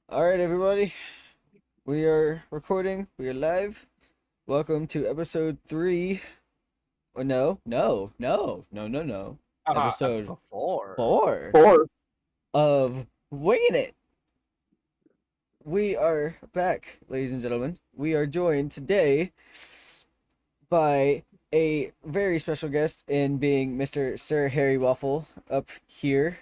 All right, everybody. We are recording. We are live. Welcome to episode 3. Oh, no. Episode Episode 4. 4 Four. of Wingin It. We are back, ladies and gentlemen. We are joined today by a very special guest in being Mr. SirHairyWaffle up here.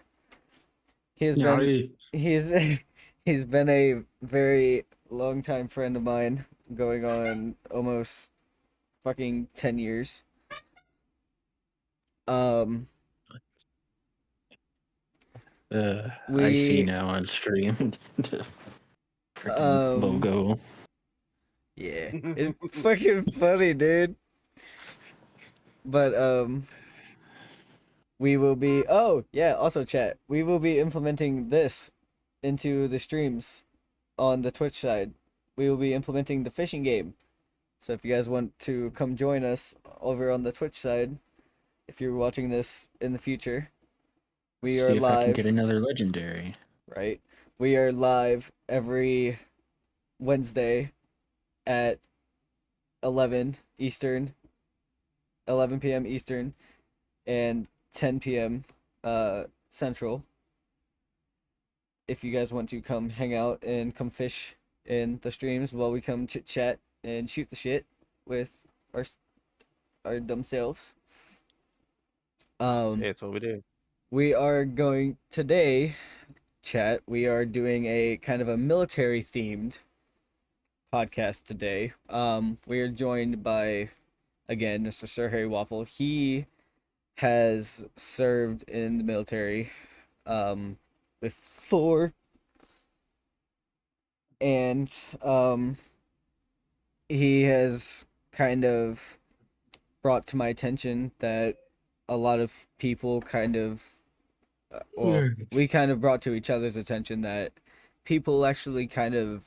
He has been Howdy. he's he's been a very long time friend of mine, going on almost fucking 10 years. Um I see we now on stream. The freaking um logo. yeah, it's fucking funny, dude. But we will be also chat. We will be implementing this into the streams on the Twitch side. We will be implementing the fishing game. So if you guys want to come join us over on the Twitch side, if you're watching this in the future, we See are if I can get live, another legendary. right? We are live every Wednesday at 11 Eastern, 11 p.m. Eastern, and 10 p.m. Central. If you guys want to come hang out and come fish in the streams while we come chit chat and shoot the shit with our dumb selves. Yeah, that's what we do. We are going today, chat. We are doing a kind of a military themed podcast today. We are joined by, again, Mr. SirHairyWaffle. He has served in the military before, and he has kind of brought to my attention that a lot of people we kind of brought to each other's attention that people actually kind of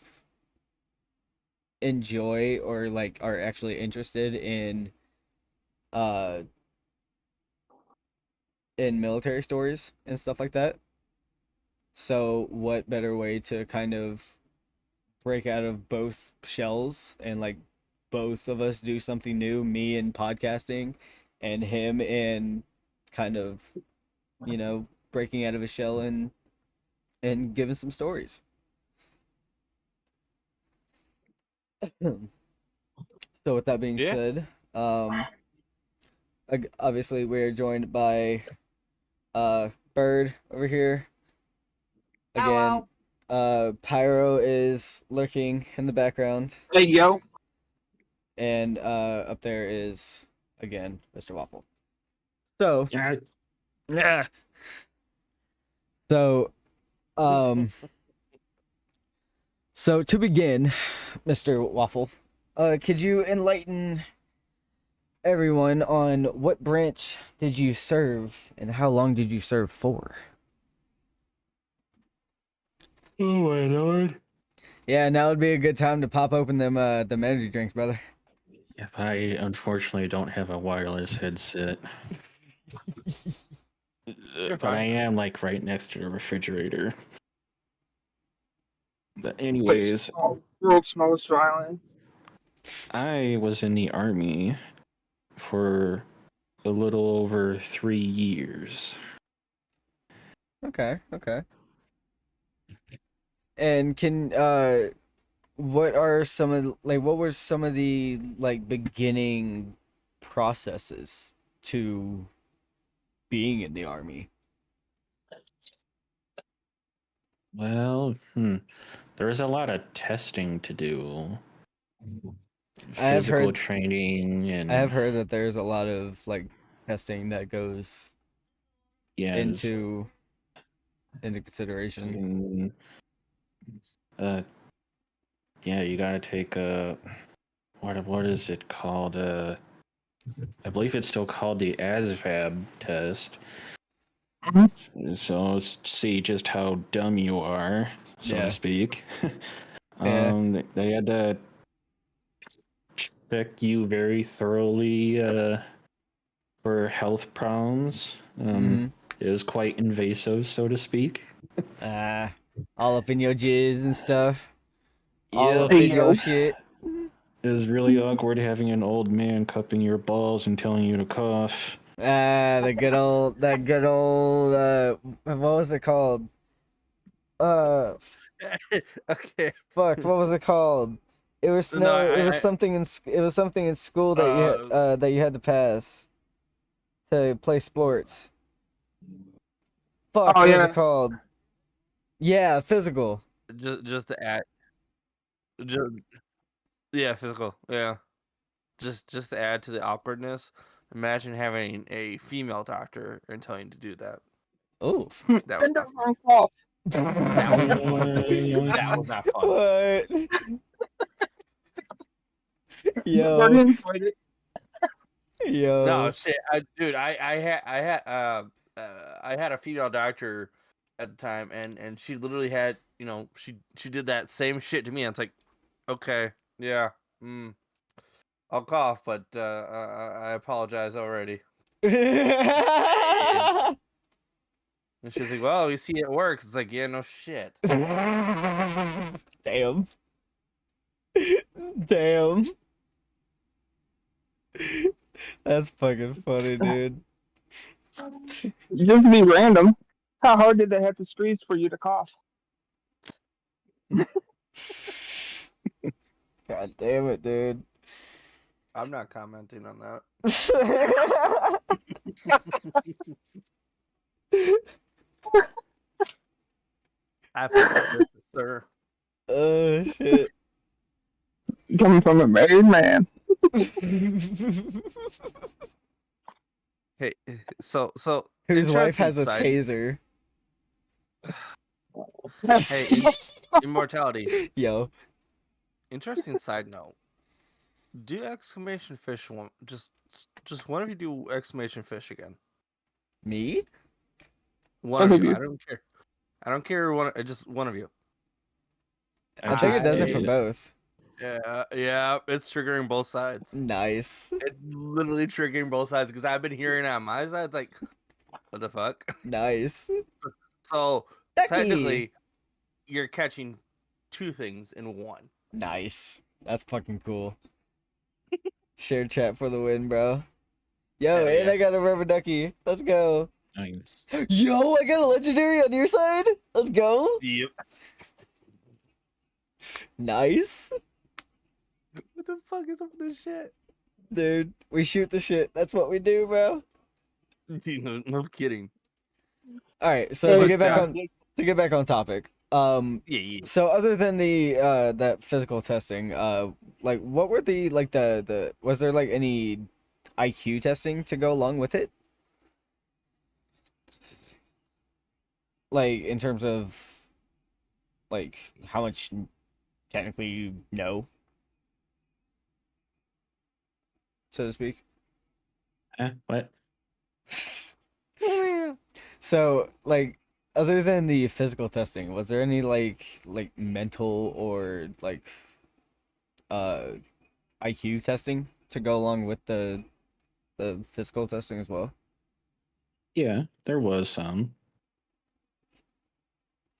enjoy or like are actually interested uh in military stories and stuff like that. So what better way to kind of break out of both shells and like both of us do something new, me in podcasting and him in kind of, breaking out of his shell and giving some stories. So with that being Yeah. said, obviously we're joined by Bird over here. Again, Pyro is lurking in the background, Hey, yo. and up there is again Mr. Waffle. So Yeah. so so to begin, Mr. Waffle, could you enlighten everyone on what branch did you serve and how long did you serve for? Oh my lord. Yeah, now would be a good time to pop open them the energy drinks, brother. If I unfortunately don't have a wireless headset. But I am like right next to the refrigerator. But anyways, World's most violent. I was in the army for a little over 3 years. Okay. And can what were some of the like beginning processes to being in the army? Well, there was a lot of testing to do. I have Physical heard- training and I have heard that there's a lot of like testing that goes yeah, into consideration. Yeah, you gotta take a what is it called? I believe it's still called the ASVAB test. So see just how dumb you are, so Yeah. to speak. Yeah. They had to check you very thoroughly for health problems. Mhm. It was quite invasive, so to speak. All up in your jizz and stuff. All Yeah. up in Yo. your shit. It was really awkward having an old man cupping your balls and telling you to cough. That good old, what was it called? Uh, Okay. fuck, what was it called? It was No, it was something it was something in school that you had to pass to play sports. Fuck, Oh what was yeah. it called? Yeah, physical. just to add, just, yeah, physical, yeah. Just to add to the awkwardness, imagine having a female doctor and telling you to do that. Oh. That was Bend not over fun. and cough. That was not fun. What? Yo, Guardian fight it. yo. No shit, dude. I had a female doctor at the time, and she literally had, she did that same shit to me. And it's like, okay, yeah, I'll cough, but I apologize already. And she's like, well, you see, it works. It's like, yeah, no shit. Damn. Damn. That's fucking funny, dude. Just be random. How hard did they have to squeeze for you to cough? God damn it, dude. I'm not commenting on that. Absolutely, sir. Oh shit. Coming from a married man. Hey, so Whose wife has a interesting taser. Hey, immortality. Yo. Interesting side note. Do exclamation fish one just one of you do exclamation fish again. Me? One Both of of you. you. I don't care. I don't care just one of you. I think it does it for did. both. Yeah, it's triggering both sides. Nice. It's literally triggering both sides because I've been hearing it on my side. It's like, what the fuck? Nice. So Ducky. technically, you're catching two things in one. Nice. That's fucking cool. Share chat for the win, bro. Yo, Hell and yeah. I got a rubber ducky. Let's go. Nice. Yo, I got a legendary on your side. Let's go. Yep. Nice. What the fuck is up with this shit? Dude, we shoot the shit. That's what we do, bro. Dude, no kidding. All right, so to get back on topic. Yeah. So other than the that physical testing, like what were the was there like any IQ testing to go along with it? Like in terms of like how much technically you know, so to speak. What? So, like, other than the physical testing, was there any like mental or like IQ testing to go along with the physical testing as well? Yeah, there was some.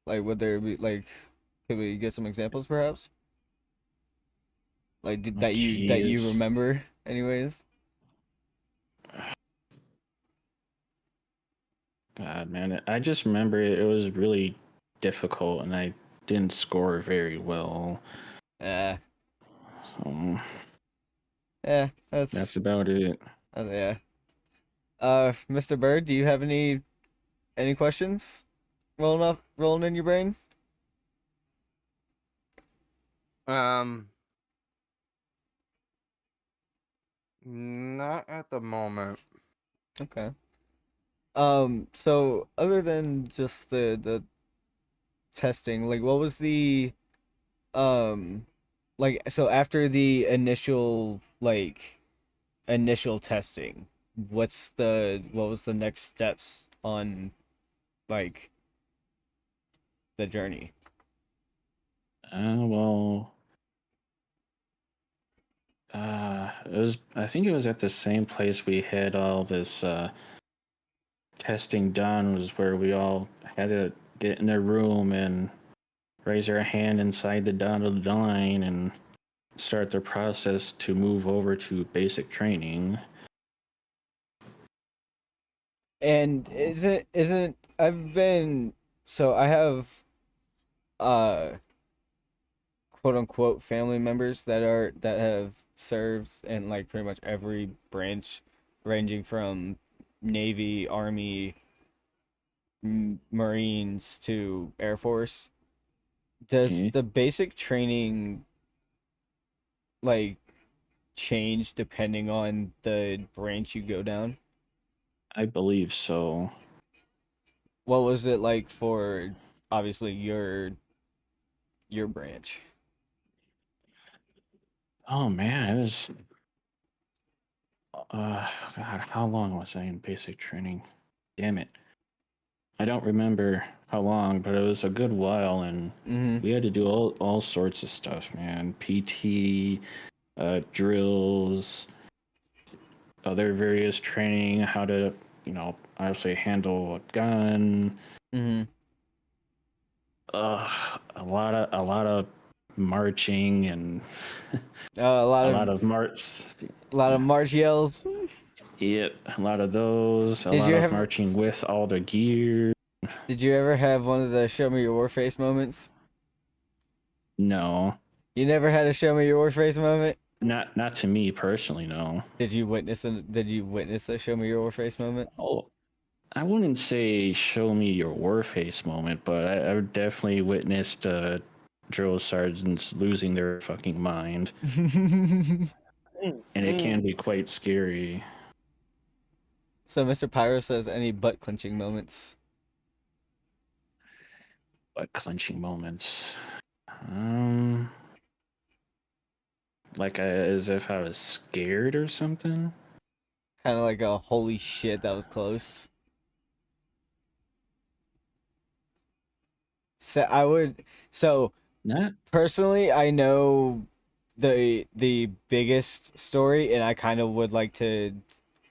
Like, would there be like, could we get some examples perhaps? Like that you Jeez. remember, anyways. God, man, I just remember it was really difficult, and I didn't score very well. Yeah, So that's that's about it. yeah. Mr. Bird, do you have any questions rolling in your brain? Not at the moment. Okay. So other than just the testing, like what was the like so after the initial testing, what was the next steps on like the journey? Well, it was. I think it was at the same place we had all this testing done. Was where we all had to get in a room and raise their hand inside the dotted line and start their process to move over to basic training. And isn't I've been so I have uh quote unquote family members that have served in like pretty much every branch, ranging from Navy, Army, Marines to Air Force. Does Okay. the basic training like change depending on the branch you go down? I believe so. What was it like for obviously your branch? Oh man, it was. God, how long was I in basic training? Damn it. I don't remember how long, but it was a good while, and Mm-hmm. we had to do all sorts of stuff, man. PT, drills, other various training, how to, obviously handle a gun. Mm-hmm. A lot of marching and A lot a of lot of march. march yells. Yep, a lot of those. A Did lot you of have marching with all the gear. Did you ever have one of the show me your war face moments? No, You never had a show me your war face moment? not to me personally. No. Did you witness a show me your war face moment? Oh, I wouldn't say show me your war face moment, but I've definitely witnessed drill sergeants losing their fucking mind, and it can be quite scary. So Mr. Pyro says any butt clenching moments. But clenching moments, um, like as if I was scared or something. Kind of like a holy shit that was close. So Not personally I know the biggest story, and I kind of would like to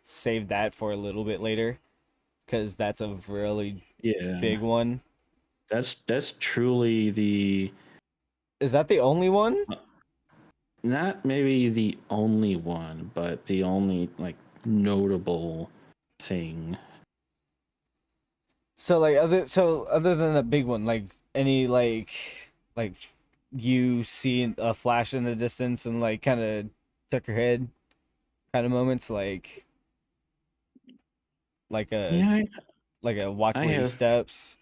save that for a little bit later because that's a really yeah. big one. That's truly the Is that the only one? not maybe the only one, but the only like notable thing. So other than the big one, like any like you see a flash in the distance and like kind of took your head kind of moments, like a Yeah, like a watch I where you have steps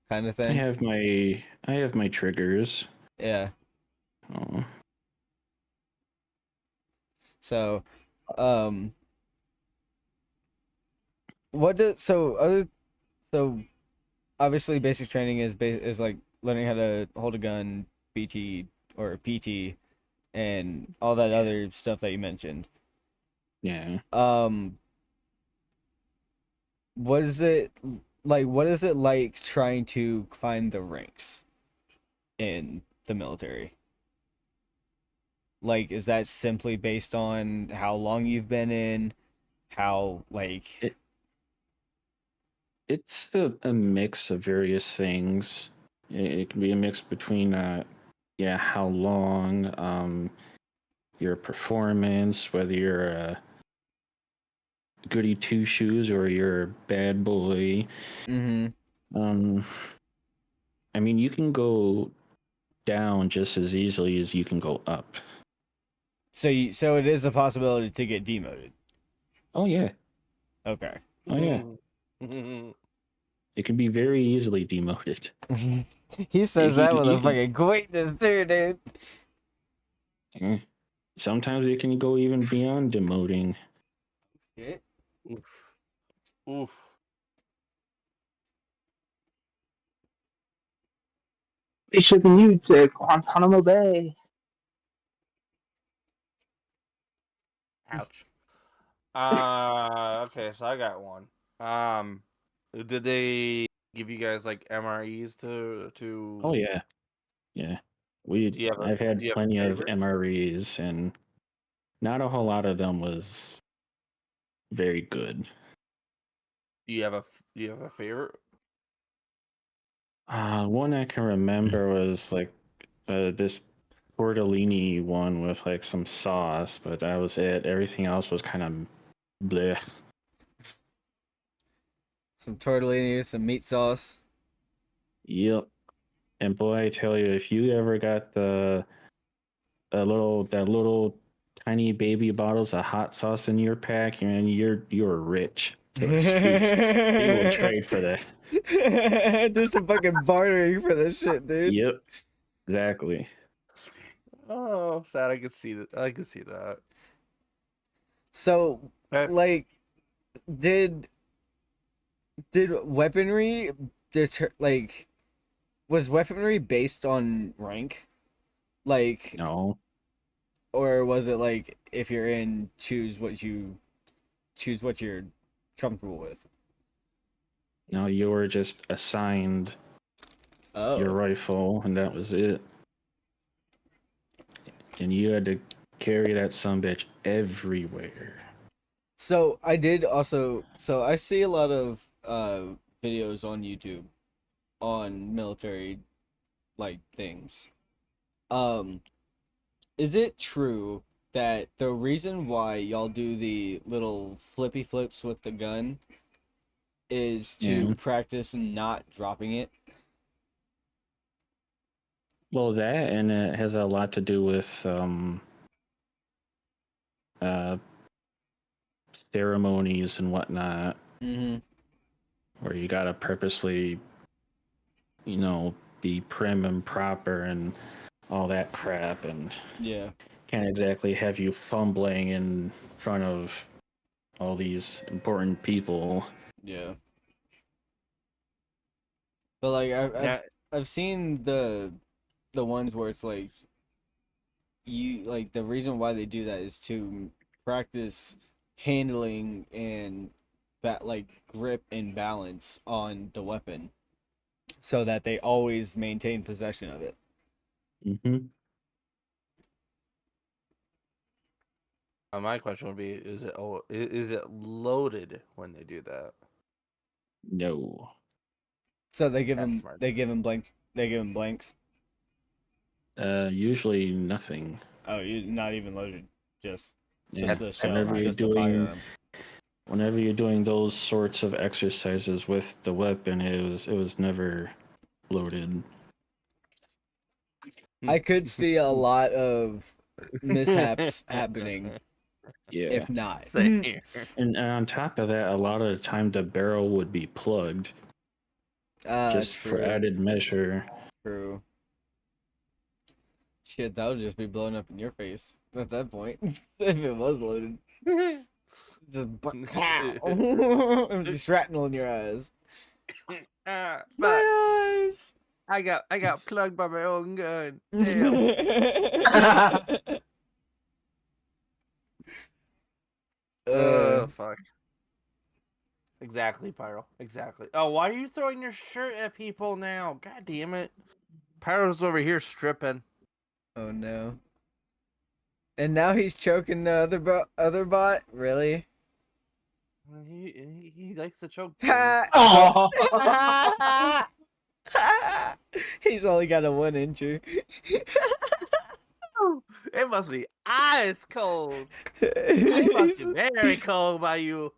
kind of I thing. have my I have my triggers. Yeah. Oh, So, um, what does so other so obviously basic training is like learning how to hold a gun, BT or PT, and all that yeah, other stuff that you mentioned. yeah. Um, what is it like? What is it like trying to climb the ranks in the military? Like, is that simply based on how long you've been in? How like It it's a mix of various things. It can be a mix between yeah, how long, your performance, whether you're a goody two shoes or you're a bad boy. mm-hmm. Um, I mean, you can go down just as easily as you can go up. So it is a possibility to get demoted. Oh yeah, Okay. oh yeah. It can be very easily demoted. He says that with a You fucking quickness too, dude. can, sometimes it can go even beyond demoting. Shit. Oof. Oof. They shipping you to Guantanamo Bay. Ouch. Okay, so I got one. Um, did they give you guys like MREs Oh to? yeah, yeah. We I've Do had you have plenty a of favorite? MREs, and not a whole lot of them was very good. Do you have a favorite? One I can remember was like this tortellini one with like some sauce, but that was it. Everything else was kind of bleh. Some tortellini, some meat sauce. Yep. And boy, I tell you, if you ever got that little tiny baby bottles of hot sauce in your pack, and you're rich. They will trade for that. There's some fucking bartering for this shit, dude. Yep. Exactly. Oh, sad. I could see that. I could see that. So, Okay. like, did weaponry was weaponry based on rank? Like, No. or was it like if you're in, choose what you're comfortable with? No, you were just assigned your Oh, rifle, and that was it. And you had to carry that sumbitch everywhere. so I did also. So I see a lot of videos on YouTube on military like things. Is it true that the reason why y'all do the little flippy flips with the gun is to Yeah. practice not dropping it? Well, that, and it has a lot to do with ceremonies and whatnot, Mm-hmm. where you gotta purposely, be prim and proper and all that crap, and Yeah. can't exactly have you fumbling in front of all these important people. Yeah. But like Yeah. I've seen the ones where it's like you like the reason why they do that is to practice handling and like grip and balance on the weapon so that they always maintain possession of it. Mm-hmm. My question would be: is it loaded when they do that? No. So they give That's him smart. blanks. Usually nothing. Oh, you not even loaded, just Yeah, the shell, whenever you're just the doing firearm. whenever you're doing those sorts of exercises with the weapon, it was never loaded. I could see a lot of mishaps happening Yeah. if not. Same here. And on top of that, a lot of the time the barrel would be plugged just for True. added measure. True. Shit, that would just be blown up in your face at that point if it was loaded. Just just shrapnel in your eyes. But My eyes. I got plugged by my own gun. Damn. Fuck. Exactly, Pyro. Exactly. Oh, why are you throwing your shirt at people now? God damn it. Pyro's over here stripping. Oh no. And now he's choking the other bot? Really? He likes to choke. Oh. He's only got a 1 incher. It must be ice cold. It must be very cold by you.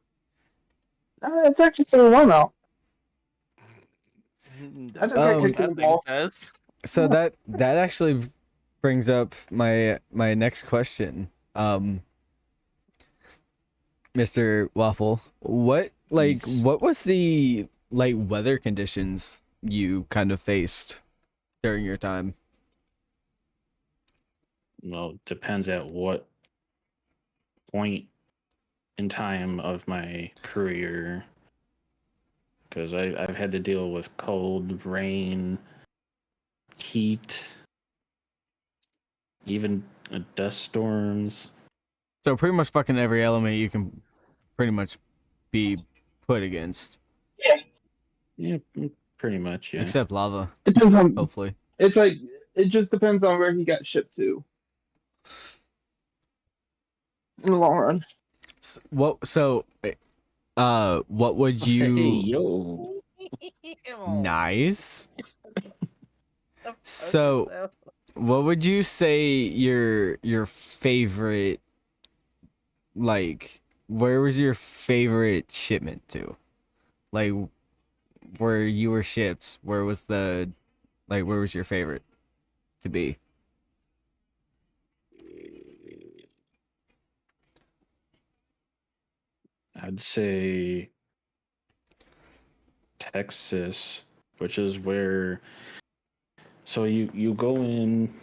It's actually pretty warm out. That's just what got kicked that in the thing ball. says. So that actually brings up my next question. Mr. Waffle, what Yes. what was the weather conditions you kind of faced during your time? Well, depends at what point in time of my career, because I've had to deal with cold, rain, heat, even dust storms. So pretty much fucking every element you can pretty much be put against, Yeah, pretty much. Yeah. except lava, It depends on, hopefully. it's like, it just depends on where he got shipped to. In the long run. What would Hey, you yo. nice? So, what would you say your favorite, like, where was your favorite shipment to? Like, where you were shipped, where was where was your favorite to be? I'd say Texas, which is where. So you go in,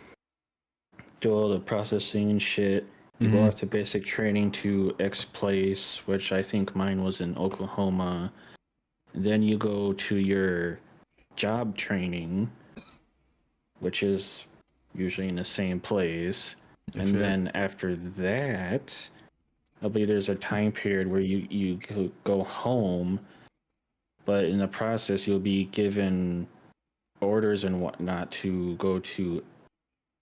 do all the processing and shit. You go Mhm. after basic training to X place, which I think mine was in Oklahoma. Then you go to your job training, which is usually in the same place. Oh, And shit. then after that, I believe there's a time period where you go home, but in the process, you'll be given orders and whatnot to go to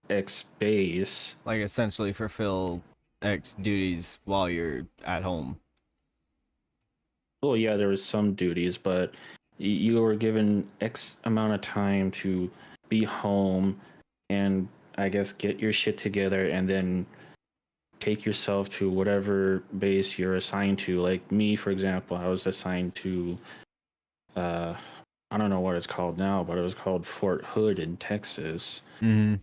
X base. Like, essentially fulfill X duties while you're at home. Well, yeah, there was some duties, but you were given X amount of time to be home and I guess get your shit together and then take yourself to whatever base you're assigned to. Like me, for example, I was assigned to I don't know what it's called now, but it was called Fort Hood in Texas. Mhm.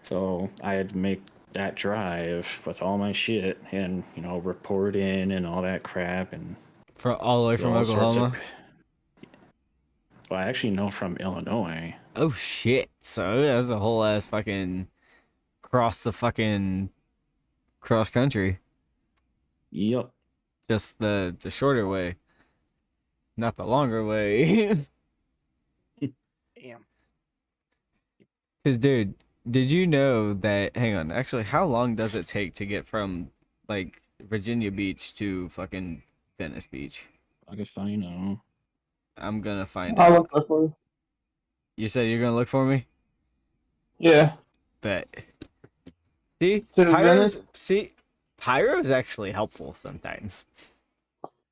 So I had to make that drive with all my shit and, report in and all that crap and For all the way do from all sorts of. Oklahoma. Well, I actually know from Illinois. Oh shit! So that's a whole ass fucking cross country. Yep. Just the shorter way, not the longer way. Damn. Cause dude, did you know that? Hang on. Actually, how long does it take to get from like Virginia Beach to fucking Venice Beach? I guess I know. I'm gonna find I'll out. look that for you. You said you're gonna look for me? Yeah. Bet. See, To Venice? Pyro's actually helpful sometimes.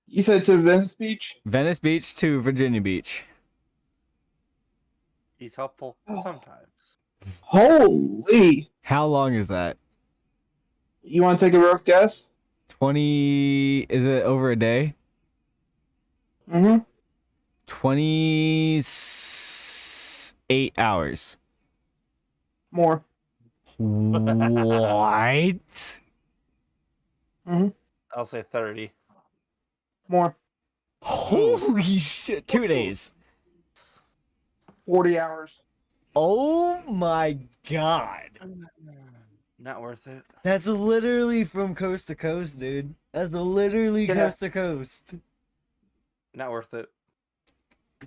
You said to Venice Beach? Venice Beach to Virginia Beach. He's helpful sometimes. Holy! How long is that? You want to take a rough guess? 20. Is it over a day? Mm-hmm. 28 hours. More. What? Mm-hmm. I'll say 30. More. Holy shit. 2 days. 40 hours. Oh my god. Not worth it. That's literally from coast to coast, dude. That's literally Yeah. coast to coast. Not worth it.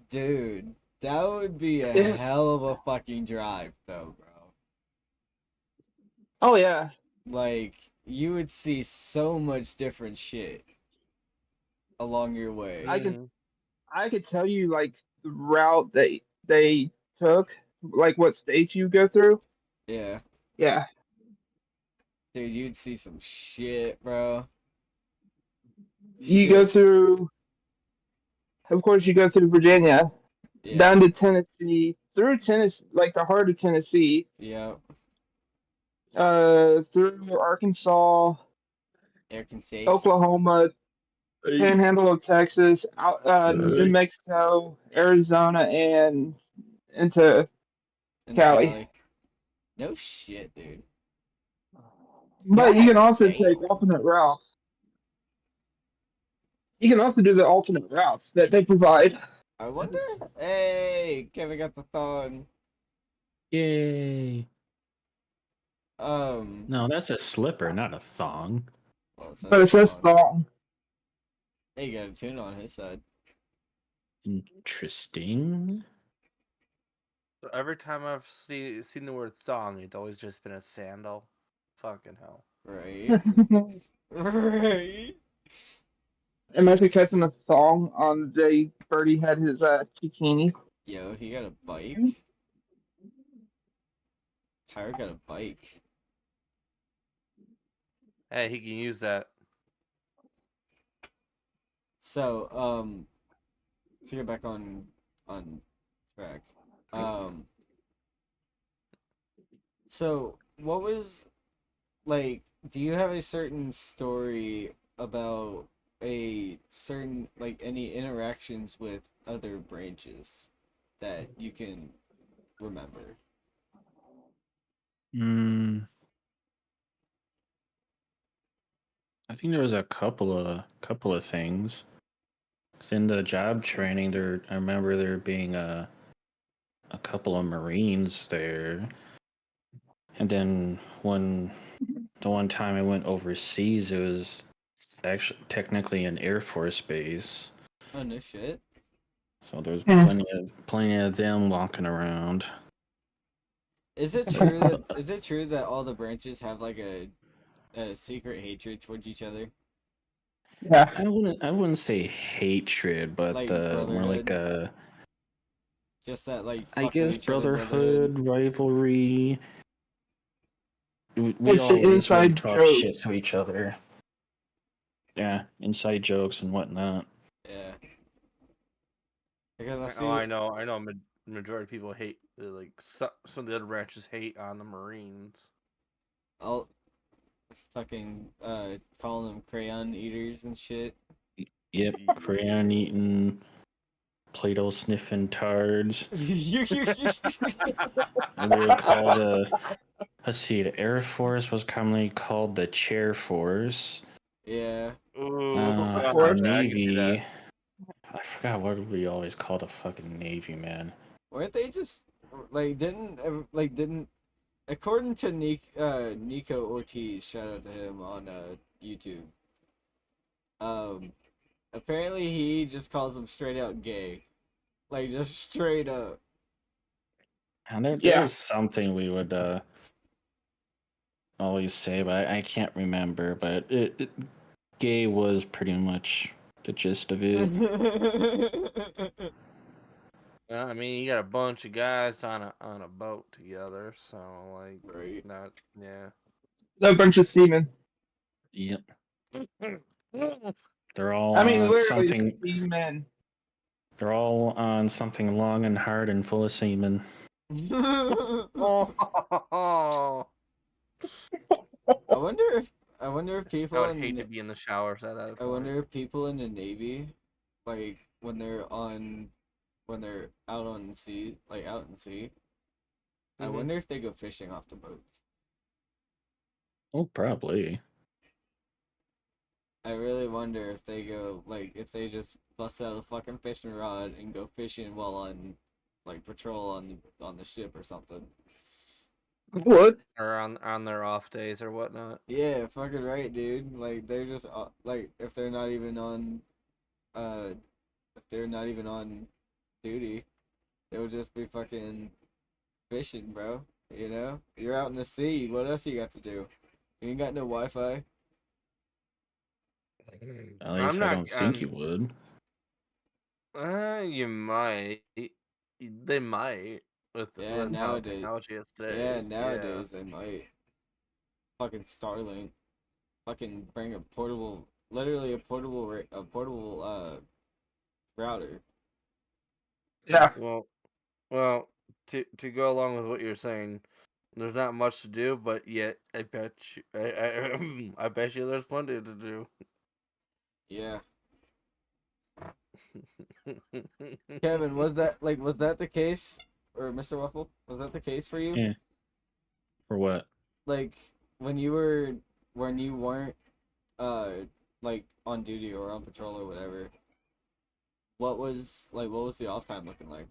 Dude, that would be a Yeah. hell of a fucking drive, though, bro. Oh, yeah. Like, you would see so much different shit along your way. I could tell you, like, the route they took, like, what states you go through. Yeah. Yeah. Dude, you'd see some shit, bro. You go Shit. through, of course, you go through Virginia, Yeah. down to Tennessee, through Tennessee, like the heart of Tennessee, Yeah. through Arkansas, Arkansas. Oklahoma, Panhandle of Texas, out, New Mexico, Arizona, and into And Cali. No shit, dude. But you God can also damn. take alternate routes. You can also do the alternate routes that they provide. I wonder. Hey, Kevin got the thong. Yay. Um. No, that's a slipper, not a thong. Well, But it says thong. Hey, you got a tune on his side. Interesting. So every time I've seen the word thong, it's always just been a sandal. Fucking hell. Right. Right. Imagine catching a thong on the day Birdie had his bikini. Yo, he got a bike. Pyro got a bike. Hey, he can use that. So, to get back on track. Um. So, what was like? Do you have a certain story about a certain any interactions with other branches that you can remember? Mm, I think there was a couple of things. 'Cause in the job training, I remember there being a couple of Marines there, and then the one time I went overseas, it was actually technically an Air Force base. Oh no shit. So there's Hmm. plenty of them walking around. Is it true that all the branches have like a secret hatred towards each other? Yeah. I wouldn't say hatred, but Like more like brotherhood? a, Just that like I fuck with guess, each other brotherhood? brotherhood, rivalry. We It's the always would inside talk joke. shit to each other. Yeah, inside jokes and whatnot. Yeah. Because I Oh, see I know. I know. Majority of people hate like some of the other branches hate on the Marines. all fucking calling them crayon eaters and shit. Yep, crayon eating, Play-Doh sniffing tards. And they were called let's see, the Air Force was commonly called the Chair Force. Yeah. Ooh, Of The course. I can see that. Navy, I forgot what we always called the fucking Navy, man. Weren't they just didn't according to Nico Ortiz, shout out to him on YouTube. Um apparently he just calls them straight out gay. Like just straight up. And there Yeah. was something we would always say, but I can't remember. But gay was pretty much the gist of it. Yeah, I mean, you got a bunch of guys on a boat together, so like, Right. not yeah. A bunch of seamen. Yep, they're all I mean, on literally something. seamen. They're all on something long and hard and full of semen. Oh, I wonder if I wonder if I people would in hate to be in the showers at that I point. wonder if people in the Navy, like when they're out in sea, I Mhm. wonder if they go fishing off the boats. Oh, probably. I really wonder if they go if they just bust out a fucking fishing rod and go fishing while on patrol on the ship or something. Would. Or on their off days or whatnot. Yeah, fucking right, dude. Like they're just if they're not even on uh if they're not even on duty, they would just be fucking fishing, bro. You know? You're out in the sea. What else you got to do? You ain't got no Wi-Fi. At I'm least I not. don't think you would. You might. They might Yeah, with how nowadays. technology is Yeah, today. Yeah. nowadays they might. Fucking Starlink. Fucking bring literally a portable router. Yeah. Well, well, to go along with what you're saying, there's not much to do, but yet I bet you, I bet you there's plenty to do. Yeah. Kevin, was that the case, or Mr. Waffle? Was that the case for you? Yeah. For what? Like when you weren't uh on duty or on patrol or whatever. What was the off time looking like?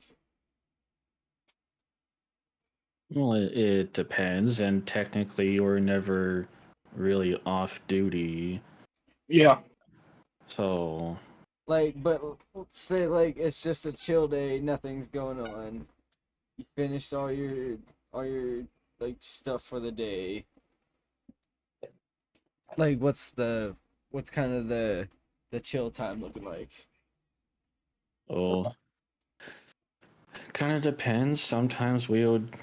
Well, it depends, and technically, you're never really off duty. Yeah. So, But let's say it's just a chill day, nothing's going on. You finished all your stuff for the day. Like what's kind of the chill time looking like? oh, kind of depends. Sometimes we would,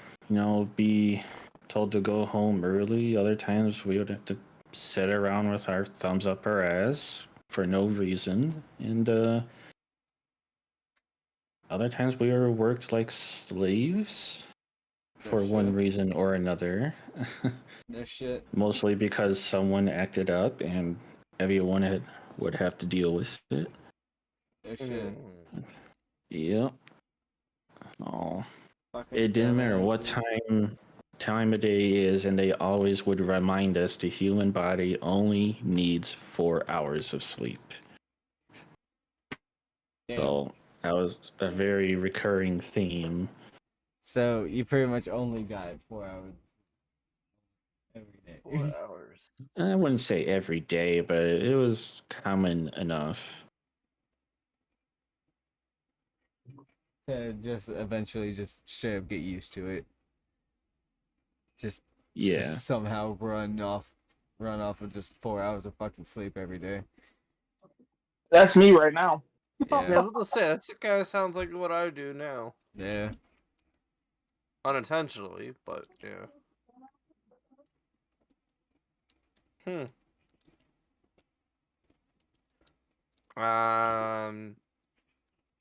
be told to go home early. Other times we would have to sit around with our thumbs up our ass for no reason. And Other times we were worked like slaves for one shit. reason or another. No shit. Mostly because someone acted up and everyone would have to deal with it. No shit. Yep. Oh, Fucking it didn't matter what dumbasses. time of day is, and they always would remind us the human body only needs 4 hours of sleep. Damn. So that was a very recurring theme. So you pretty much only got 4 hours every day. 4 hours. I wouldn't say every day, but it was common enough. To just eventually just straight up get used to it. Just somehow run off of just 4 hours of fucking sleep every day. That's me right now. Yeah, I was gonna say that kind of sounds like what I do now, Yeah. unintentionally, but yeah.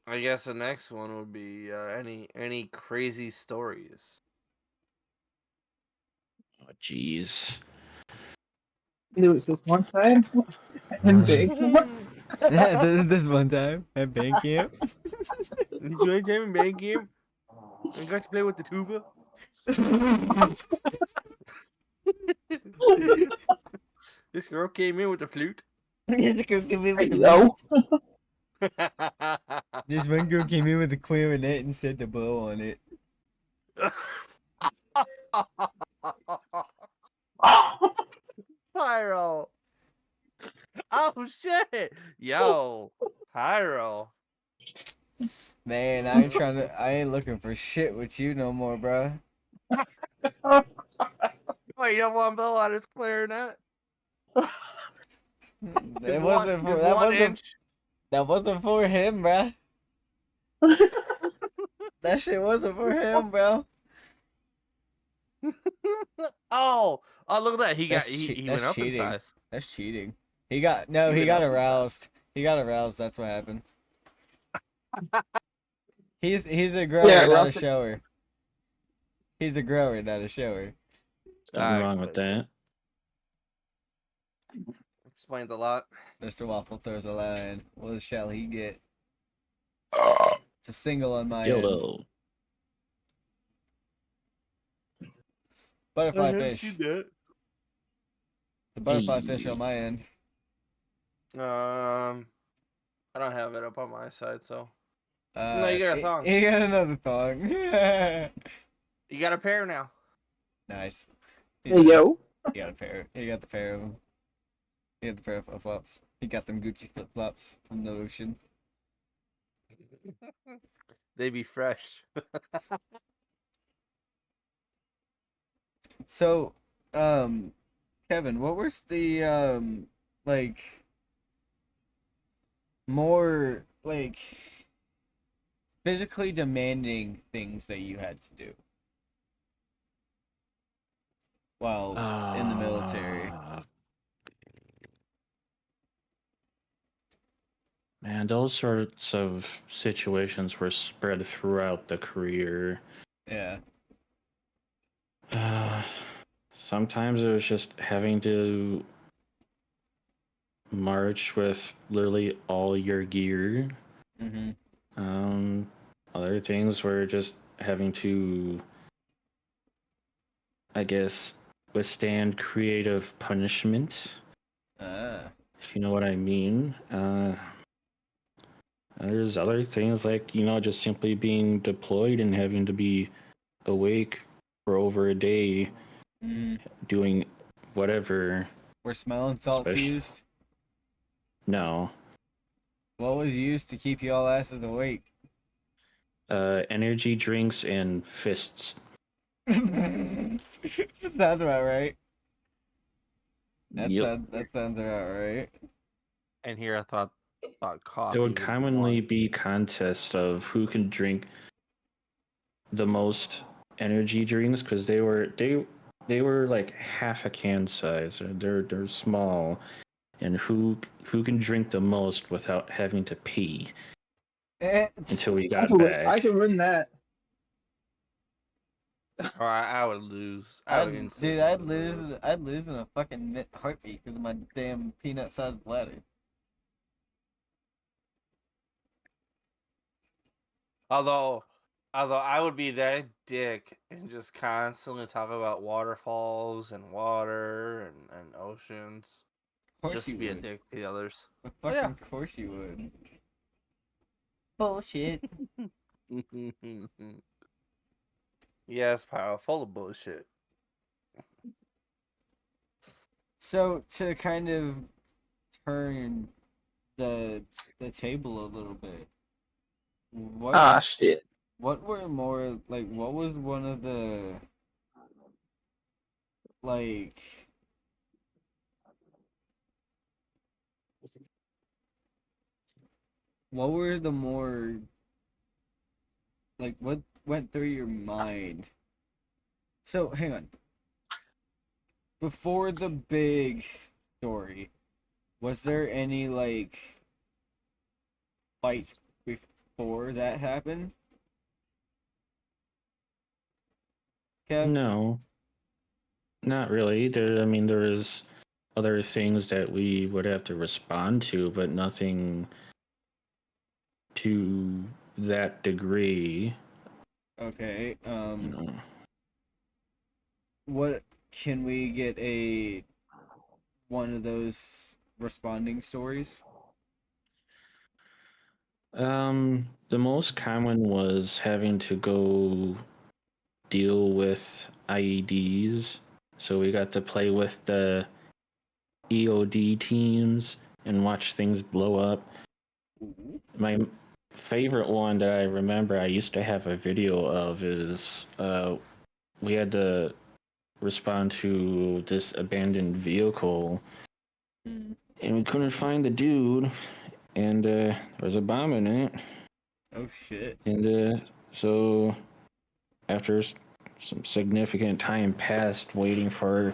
I guess the next one would be any crazy stories. Oh, jeez. It was this one time in Bangkok. This one time at band camp. You ain't in band game? You got to play with the tuba? This girl came in with the flute. This one girl came in with a clarinet and set the bow on it. Pyro. Oh shit. Yo. Pyro. Man, I ain't looking for shit with you no more, bruh. Wait, you don't want to blow out his clarinet? That wasn't for him, bruh. That shit wasn't for him, bro. Oh, look at that. He went up cheating. in size. That's cheating. He got aroused. He got aroused. That's what happened. He's a grower, not a shower. He's a grower, not a shower. Nothing wrong with that. Explains a lot. Mr. Waffle throws a line. What shall he get? It's a single on my Dildo. end. Butterfly fish. The butterfly fish on my end. I don't have it up on my side, so. No, you got a thong. You got another thong. You got a pair now. Nice. Hey, yo. He got a pair. He got the pair of them. He got the pair of flip flops. He got them Gucci flip flops from the ocean. They be fresh. So, Kevin, what was the like more like physically demanding things that you had to do while in the military? Man, those sorts of situations were spread throughout the career. Yeah. Sometimes it was just having to march with literally all your gear. Mm-hmm. Other things were just having to, I guess, withstand creative punishment. If you know what I mean. There's other things like, just simply being deployed and having to be awake for over a day doing whatever. Were smelling salts used? No. What was used to keep you all asses awake? Energy drinks and fists. Sounds about right. That sounds about right. And here I thought coffee. It would commonly be contests of who can drink the most energy drinks, because they were like half a can size. They're small, and who can drink the most without having to pee. until we I got can back. win that. Or I would lose. I would instantly I'd lose. lose. I'd lose in a fucking heartbeat because of my damn peanut-sized bladder. Although I would be that dick and just constantly talk about waterfalls and water and oceans. Of course Just you to be a would. dick to the others. Of Oh, fucking yeah. course you would. Bullshit. Yes, pal, full of bullshit. So to kind of turn the table a little bit, Ah, shit. what were more like what was one of the like what were the more like what went through your mind? So hang on. Before the big story, was there any like fights before that happened? Kev? No, not really. There was other things that we would have to respond to, but nothing to that degree. Okay. You know. What can we get a one of those responding stories? The most common was having to go deal with IEDs. So we got to play with the EOD teams and watch things blow up. My favorite one that I remember I used to have a video of is we had to respond to this abandoned vehicle and we couldn't find the dude and there was a bomb in it. Oh shit. And so after some significant time passed waiting for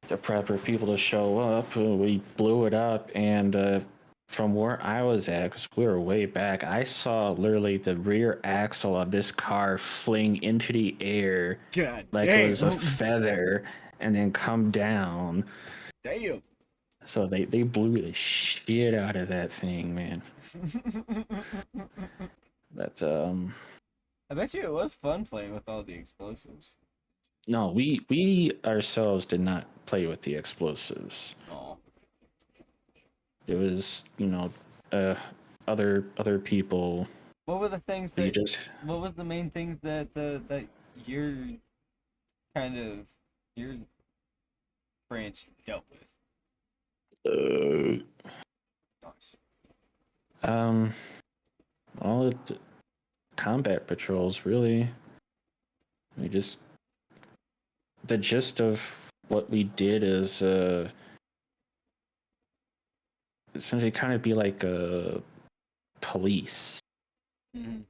the proper people to show up, we blew it up. And from where I was at, because we were way back, I saw literally the rear axle of this car fling into the air God like damn. it was a feather and then come down. Damn. So they blew the shit out of that thing, man. But I bet you it was fun playing with all the explosives. no, we ourselves did not play with the explosives. Oh. It was, other people. What were the things You that just what was the main things that your kind of your branch dealt with? Nice. um all the combat patrols really. We just the gist of what we did is essentially kind of be like a police. Mm-hmm.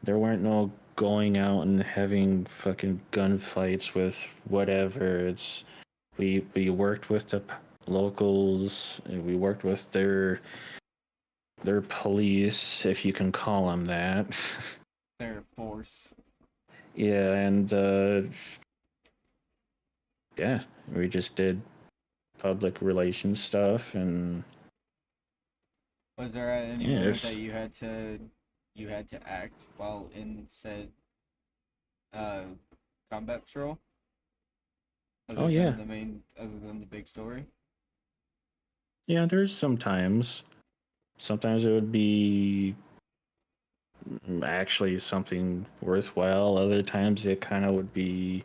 There weren't no going out and having fucking gunfights with whatever. It's we worked with the locals. And we worked with their police, if you can call them that. Their force. Yeah, and yeah, we just did public relations stuff, and Was there at any yeah, moment that you had to act while in said uh combat patrol? oh yeah, Other than the big story? yeah. There's sometimes it would be actually something worthwhile. Other times it kind of would be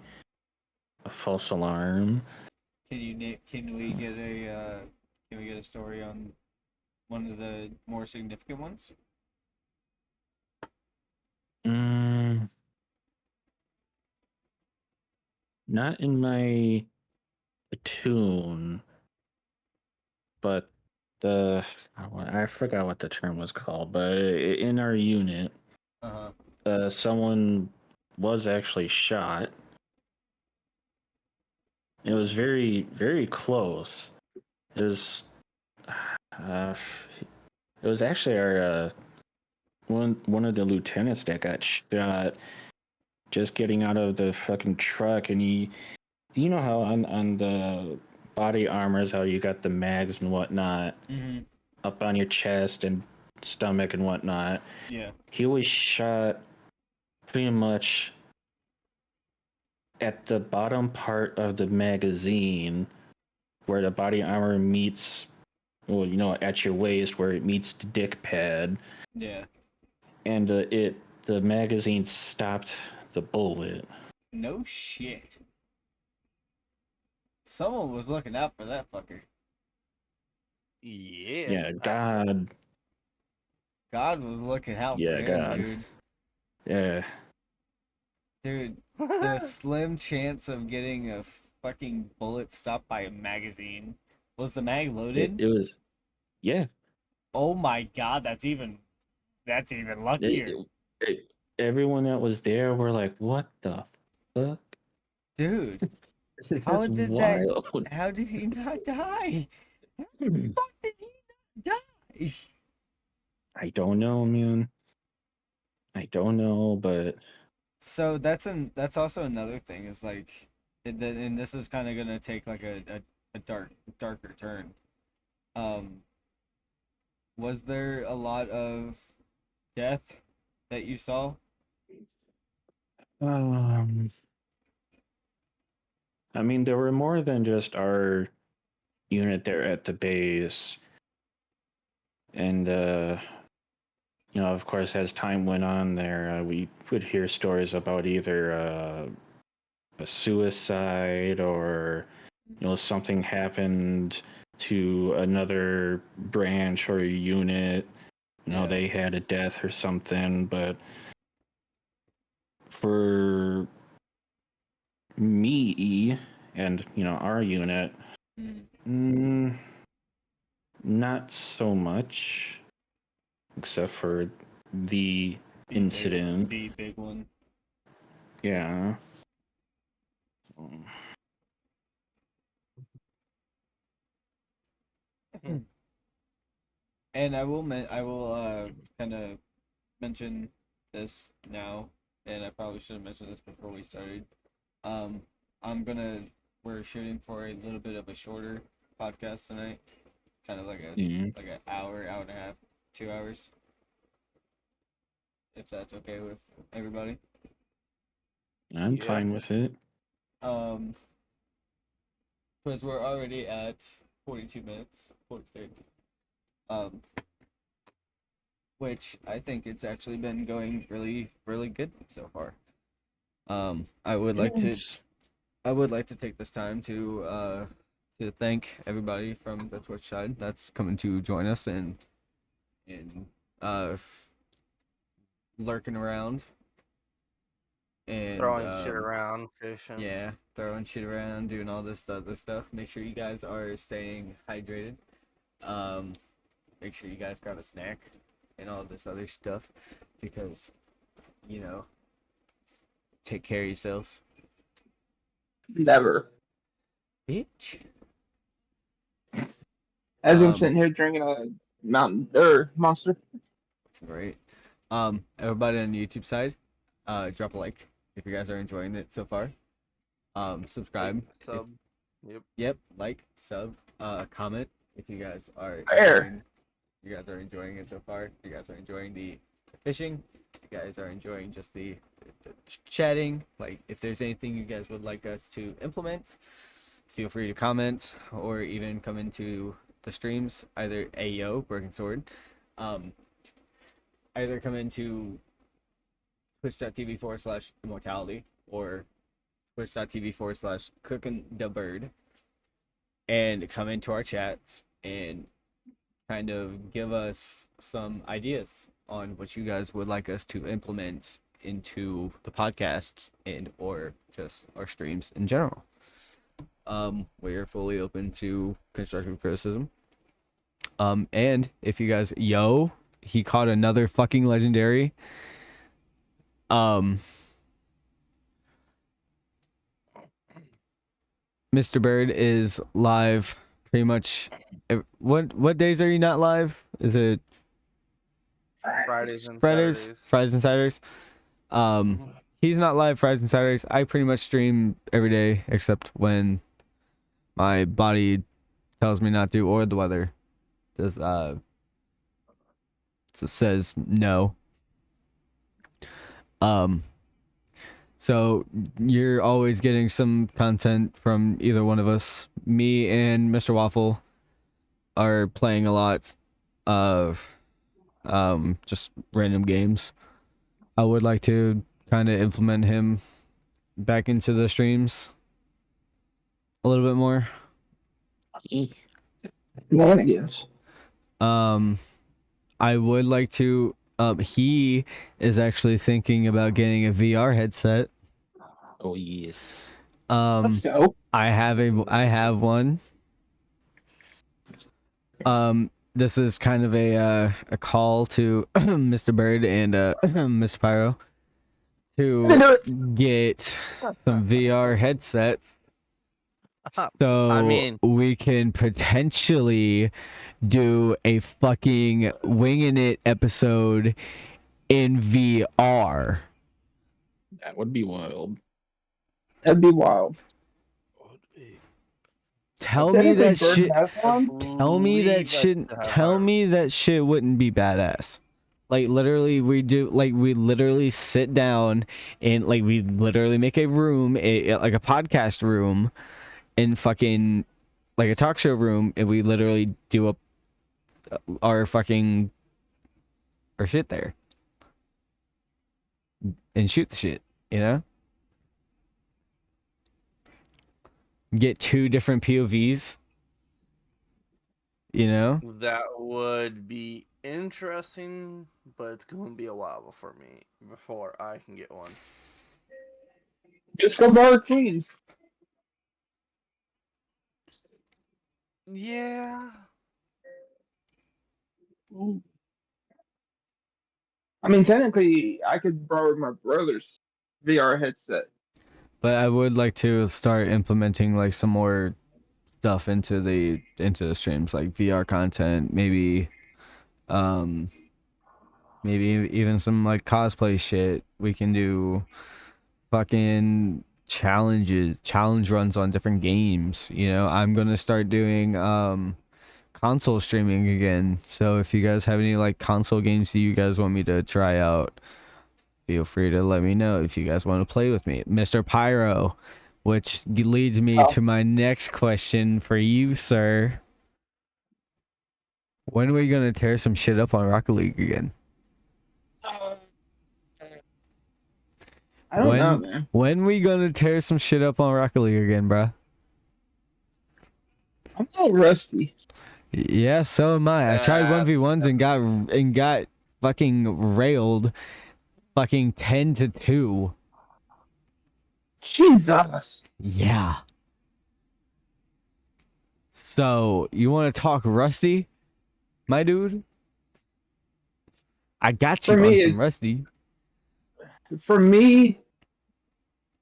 a false alarm. Can we get a story on one of the more significant ones? Mm, not in my platoon, but I forgot what the term was called, but in our unit, someone was actually shot. It was very, very close. It was, uh, it was actually our one of the lieutenants that got shot just getting out of the fucking truck, and you know how on the body armors how you got the mags and whatnot up on your chest and stomach and whatnot. Yeah. He was shot pretty much at the bottom part of the magazine where the body armor meets, well, you know, at your waist where it meets the dick pad. Yeah. And the magazine stopped the bullet. No shit. Someone was looking out for that fucker. Yeah. Yeah, God. God was looking out Yeah, for him, God. dude. Yeah. Dude, the slim chance of getting a fucking bullet stopped by a magazine. Was the mag loaded? It was, yeah. Oh my god, that's even luckier. Everyone that was there were like, what the fuck? Dude, That's how did wild. how did he not die? How the fuck did he not die? I don't know, man. I don't know, but So that's also another thing is like, and this is kind of gonna take like a darker turn. Was there a lot of death that you saw? um, I mean, there were more than just our unit there at the base, and you know, of course, as time went on there, we would hear stories about either a suicide or, you know, something happened to another branch or unit. You know, Yeah. they had a death or something. But for me and, you know, our unit, not so much, except for the incident. The big one. Yeah. And I will kind of mention this now, and I probably should have mentioned this before we started. Um, we're shooting for a little bit of a shorter podcast tonight, kind of like like an hour and a half, 2 hours, if that's okay with everybody. I'm fine with it. Because we're already at 42 minutes, 43. Which I think it's actually been going really, really good so far. I would like to take this time to thank everybody from the Twitch side that's coming to join us and uh lurking around and Throwing shit around, fishing. yeah, throwing shit around, doing all this other stuff. Make sure you guys are staying hydrated. Make sure you guys grab a snack and all this other stuff because, you know, take care of yourselves. Never. Bitch. As I'm sitting here drinking a Monster. Great. Everybody on the YouTube side, drop a like if you guys are enjoying it so far. Subscribe. Sub. Yep. Like, sub, comment if you guys are enjoying it so far. If you guys are enjoying the fishing. If you guys are enjoying just the chatting. Like, if there's anything you guys would like us to implement, feel free to comment or even come into the streams. Either Ayo Broken Sword. Either come into twitch.tv/immortality or twitch.tv/CookinDaBird and come into our chats and kind of give us some ideas on what you guys would like us to implement into the podcasts and or just our streams in general. We are fully open to constructive criticism. And if you guys, he caught another fucking legendary. Mr. Bird is live pretty much. What days are you not live? Is it Fridays and Fridays, Saturdays. Fridays and Saturdays. He's not live Fridays and Saturdays. I pretty much stream every day except when my body tells me not to, or the weather does says no. So you're always getting some content from either one of us. Me and Mr. Waffle are playing a lot of just random games. I would like to kind of implement him back into the streams a little bit more. Shenanigans. I would like to he is actually thinking about getting a VR headset. Oh yes. Let's go. I have one. This is kind of a call to Mr. Bird and Mr. Pyro to get some VR headsets, so I mean- we can potentially do a fucking Wingin It episode in VR. That would be wild. That'd be wild. Tell me that Bird shit. has one? Tell me Believe that us shit. to have Tell our- me that shit wouldn't be badass. Like literally, we literally sit down and like we literally make a room, like a podcast room, and fucking like a talk show room, and we literally do our shit there and shoot the shit. You know, get 2 different POVs. You know. That would be interesting, but it's going to be a while before I can get one. Just go borrow Queens. Yeah. I mean, technically, I could borrow my brother's VR headset. But I would like to start implementing like some more stuff into the streams, like VR content, maybe even some like cosplay shit. We can do fucking challenge runs on different games. You know, I'm gonna start doing console streaming again. So if you guys have any like console games that you guys want me to try out, feel free to let me know if you guys want to play with me. Mr. Pyro, which leads me to my next question for you, sir. When are we gonna tear some shit up on Rocket League again? I don't know, man. When we gonna tear some shit up on Rocket League again, bruh? I'm a little rusty. Yeah, so am I. I tried 1v1s and got fucking railed, fucking 10-2. Jesus. Yeah. So you want to talk Rusty, my dude? I got you For on me, some Rusty. For me,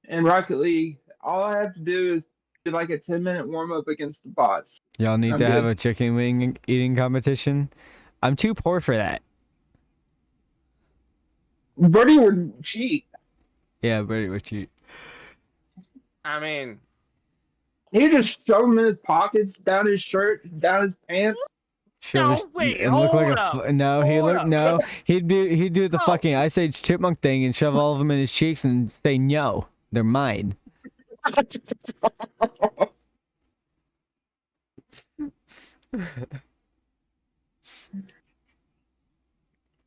in Rocket League, all I have to do is do like a 10-minute warm up against the bots. Y'all need I'm to have good. a chicken wing eating competition. I'm too poor for that. Birdie would cheat. Yeah, but it would cheat. I mean, He just shove them in his pockets, down his shirt, down his pants. wait, and look like hold a up. no. He Hold look up. no. He'd do the No. fucking Ice Age chipmunk thing and shove all of them in his cheeks and say no, they're mine.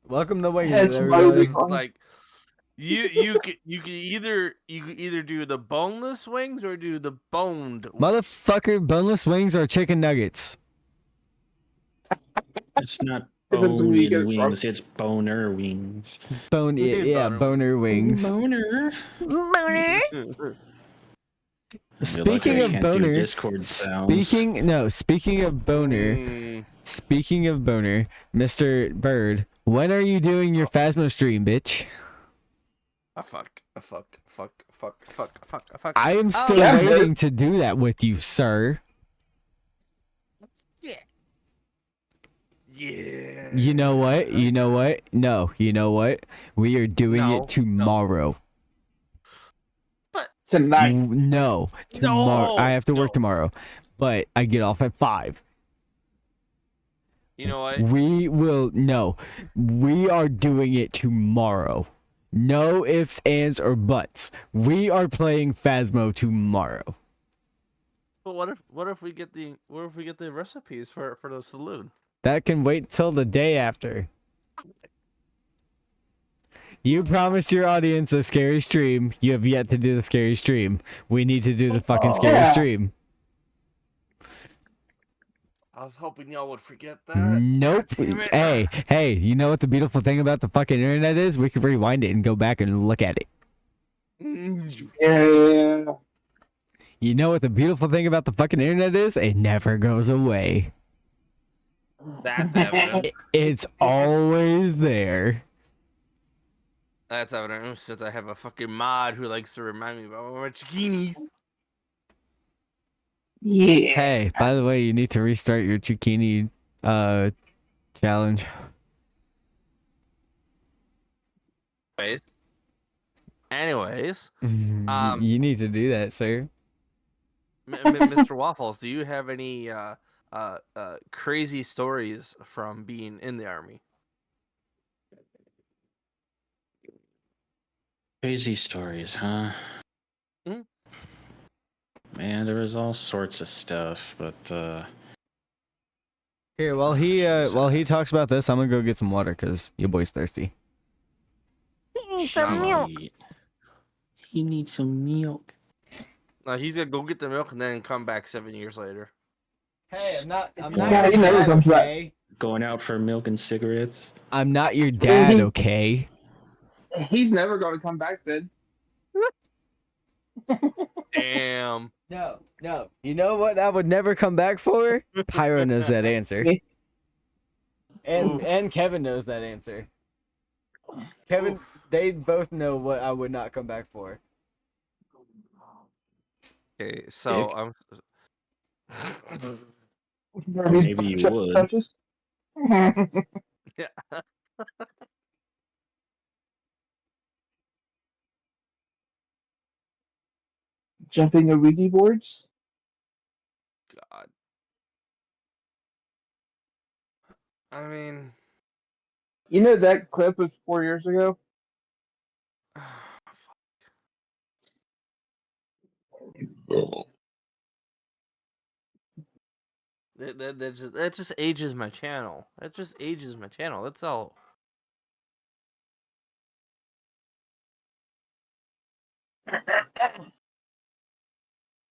Welcome to Wingin It, That's everybody. funny. like you could either do the boneless wings or do the boned wings. Motherfucker, boneless wings are chicken nuggets. It's not Depends on where you get it bone from. wings, it's boner wings. Yeah, boner wings. Boner. Speaking of boner, Discord sounds. speaking of boner, Mm, Mr. Bird, when are you doing your Phasmo stream, bitch? fuck. I am still yeah, waiting to do that with you, sir. Yeah. You know what? You know what? No, you know what? We are doing No, it tomorrow. But Tonight. No, tomorrow. I have to work tomorrow, but I get off at 5. You know what? We will. No, we are doing it tomorrow. No ifs, ands, or buts. We are playing Phasmo tomorrow. But what if we get the recipes for the saloon? That can wait till the day after. You promised your audience a scary stream. You have yet to do the scary stream. We need to do the fucking scary Yeah. stream. I was hoping y'all would forget that. Nope. God damn it. Hey, you know what the beautiful thing about the fucking internet is? We can rewind it and go back and look at it. Yeah. You know what the beautiful thing about the fucking internet is? It never goes away. That's evident. It's always there. That's evident since I have a fucking mod who likes to remind me about my zucchinis. Yeah. Hey, by the way, you need to restart your zucchini challenge. Anyways, You need to do that, sir. Mr. Waffles, do you have any crazy stories from being in the army? Crazy stories, huh? Mhm. Man, there was all sorts of stuff, but Here, while he talks about this, I'm gonna go get some water because your boy's thirsty. Need some milk. He needs some milk. No, he's gonna go get the milk and then come back 7 years later. Hey, I'm not Yeah, your he never dad, comes back. okay? Going out for milk and cigarettes. I'm not your dad, okay? He's never going to come back then. Damn. No. You know what I would never come back for? Pyro knows that answer. Me? And Kevin knows that answer. Kevin, they both know what I would not come back for. Okay, so Or maybe you would. Touches? yeah. Jumping a Ouija boards? God. I mean, You know that clip was 4 years ago? that just ages my channel. That just ages my channel. That's all.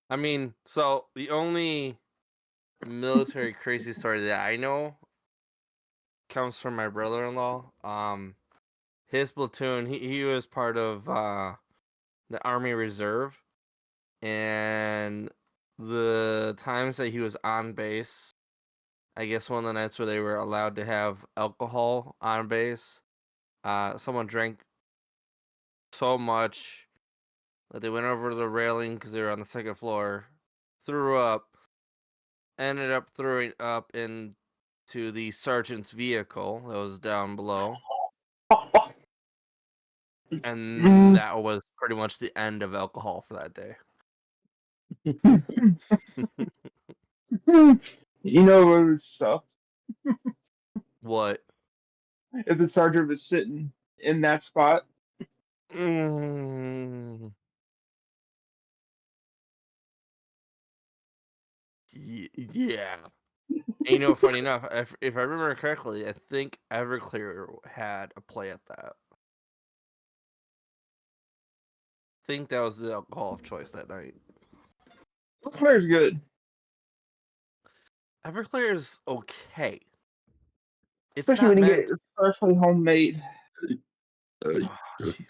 I mean, so the only military crazy story that I know comes from my brother-in-law. His platoon, he was part of the Army Reserve, and the times that he was on base, I guess one of the nights where they were allowed to have alcohol on base, someone drank so much that they went over to the railing because they were on the second floor, threw up, ended up throwing up into the sergeant's vehicle that was down below, and that was pretty much the end of alcohol for that day. You know what was stuff? What? If the sergeant was sitting in that spot. Mm. Yeah. And you know, funny enough, if I remember correctly, I think Everclear had a play at that. I think that was the alcohol of choice that night. What player's good? Everclear is okay. It's Especially not when you meant. get freshly homemade. Oh, jeez.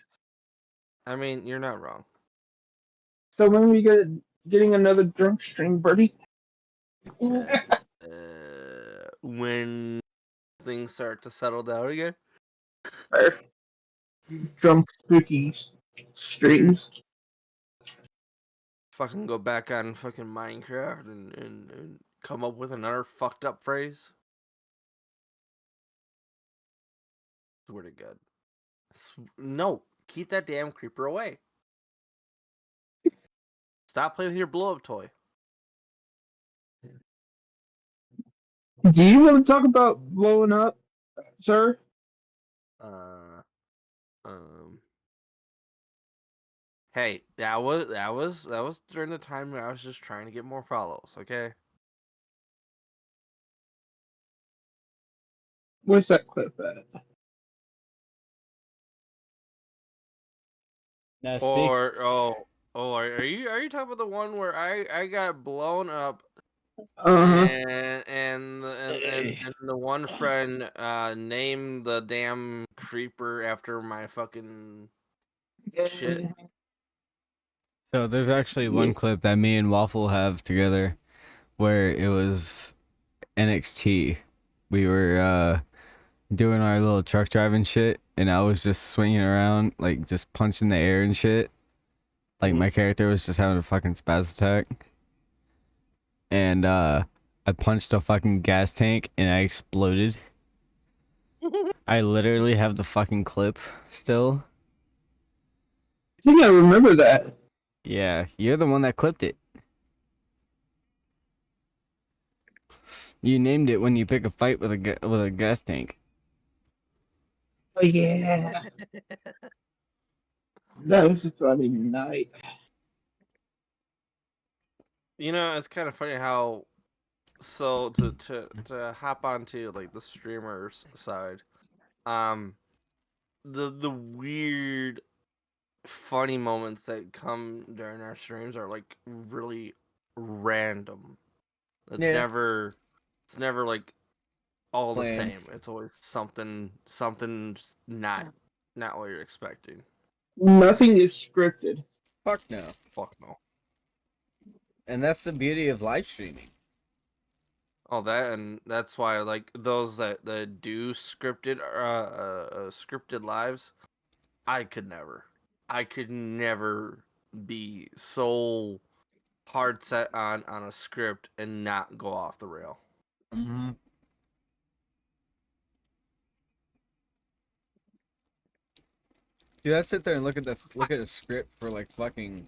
I mean, you're not wrong. So when we getting another drunk stream, Birdie? When things start to settle down again. Drunk spooky streams. Fucking go back on fucking Minecraft and come up with another fucked up phrase. Swear to God. No, keep that damn creeper away. Stop playing with your blow-up toy. Do you want to talk about blowing up, sir? Uh, Hey, that was during the time when I was just trying to get more follows. Okay. Where's that clip at? Now speak. Or are you talking about the one where I got blown up Uh-huh. and the one friend named the damn creeper after my fucking shit. So there's actually one clip that me and Waffle have together where it was NXT. We were doing our little truck driving shit, and I was just swinging around, like just punching the air and shit. Like my character was just having a fucking spaz attack. And I punched a fucking gas tank and I exploded. I literally have the fucking clip still. I think I remember that. Yeah, you're the one that clipped it. You named it when you pick a fight with a gas tank. Oh, yeah. That was a funny night. You know, it's kind of funny how so to hop onto like the streamers side, the weird funny moments that come during our streams are like really random. It's Yeah. never like all the Planned. same. It's always something just not what you're expecting. Nothing is scripted. Fuck no. Fuck no. And that's the beauty of live streaming. Oh, and that's why like those that do scripted lives, I could never be so hard set on a script and not go off the rail. Mm-hmm. Dude, I'd sit there and look at the script for like fucking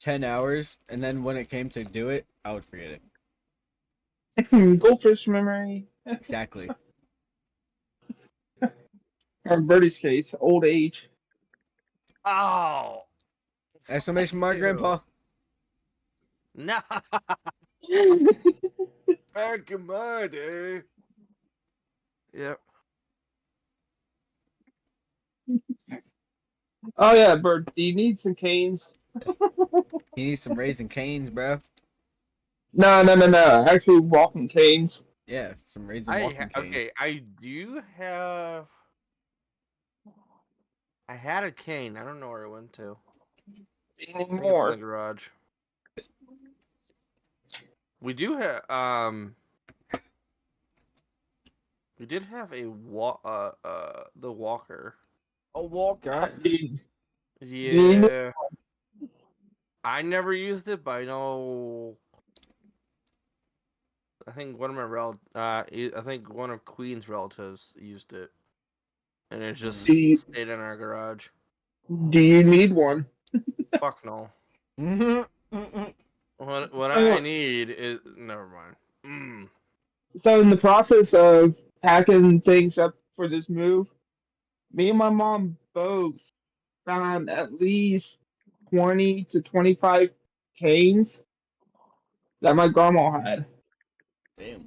10 hours, and then when it came to do it, I would forget it. Goldfish memory. Exactly. Or in Birdie's case, old age. Oh, Exclamation mark, Ew. Grandpa. nah. Back in my day. Yep. Oh yeah, Bird. Do you need some canes? He needs some Raising Canes, bro. No. Actually, walking canes. Yeah, some Raising Walking Canes. Okay, I do have. I had a cane. I don't know where it went to. I think it's in the Anymore. garage. We do have we did have a the walker. A walker. Dude, Yeah. I never used it, but I know. I think one of my I think one of Queen's relatives used it, and it just stayed in our garage. do you need one? Fuck no. What So- I need is never mind. So in the process of packing things up for this move, me and my mom both found at least 20 to 25 canes that my grandma had. Damn.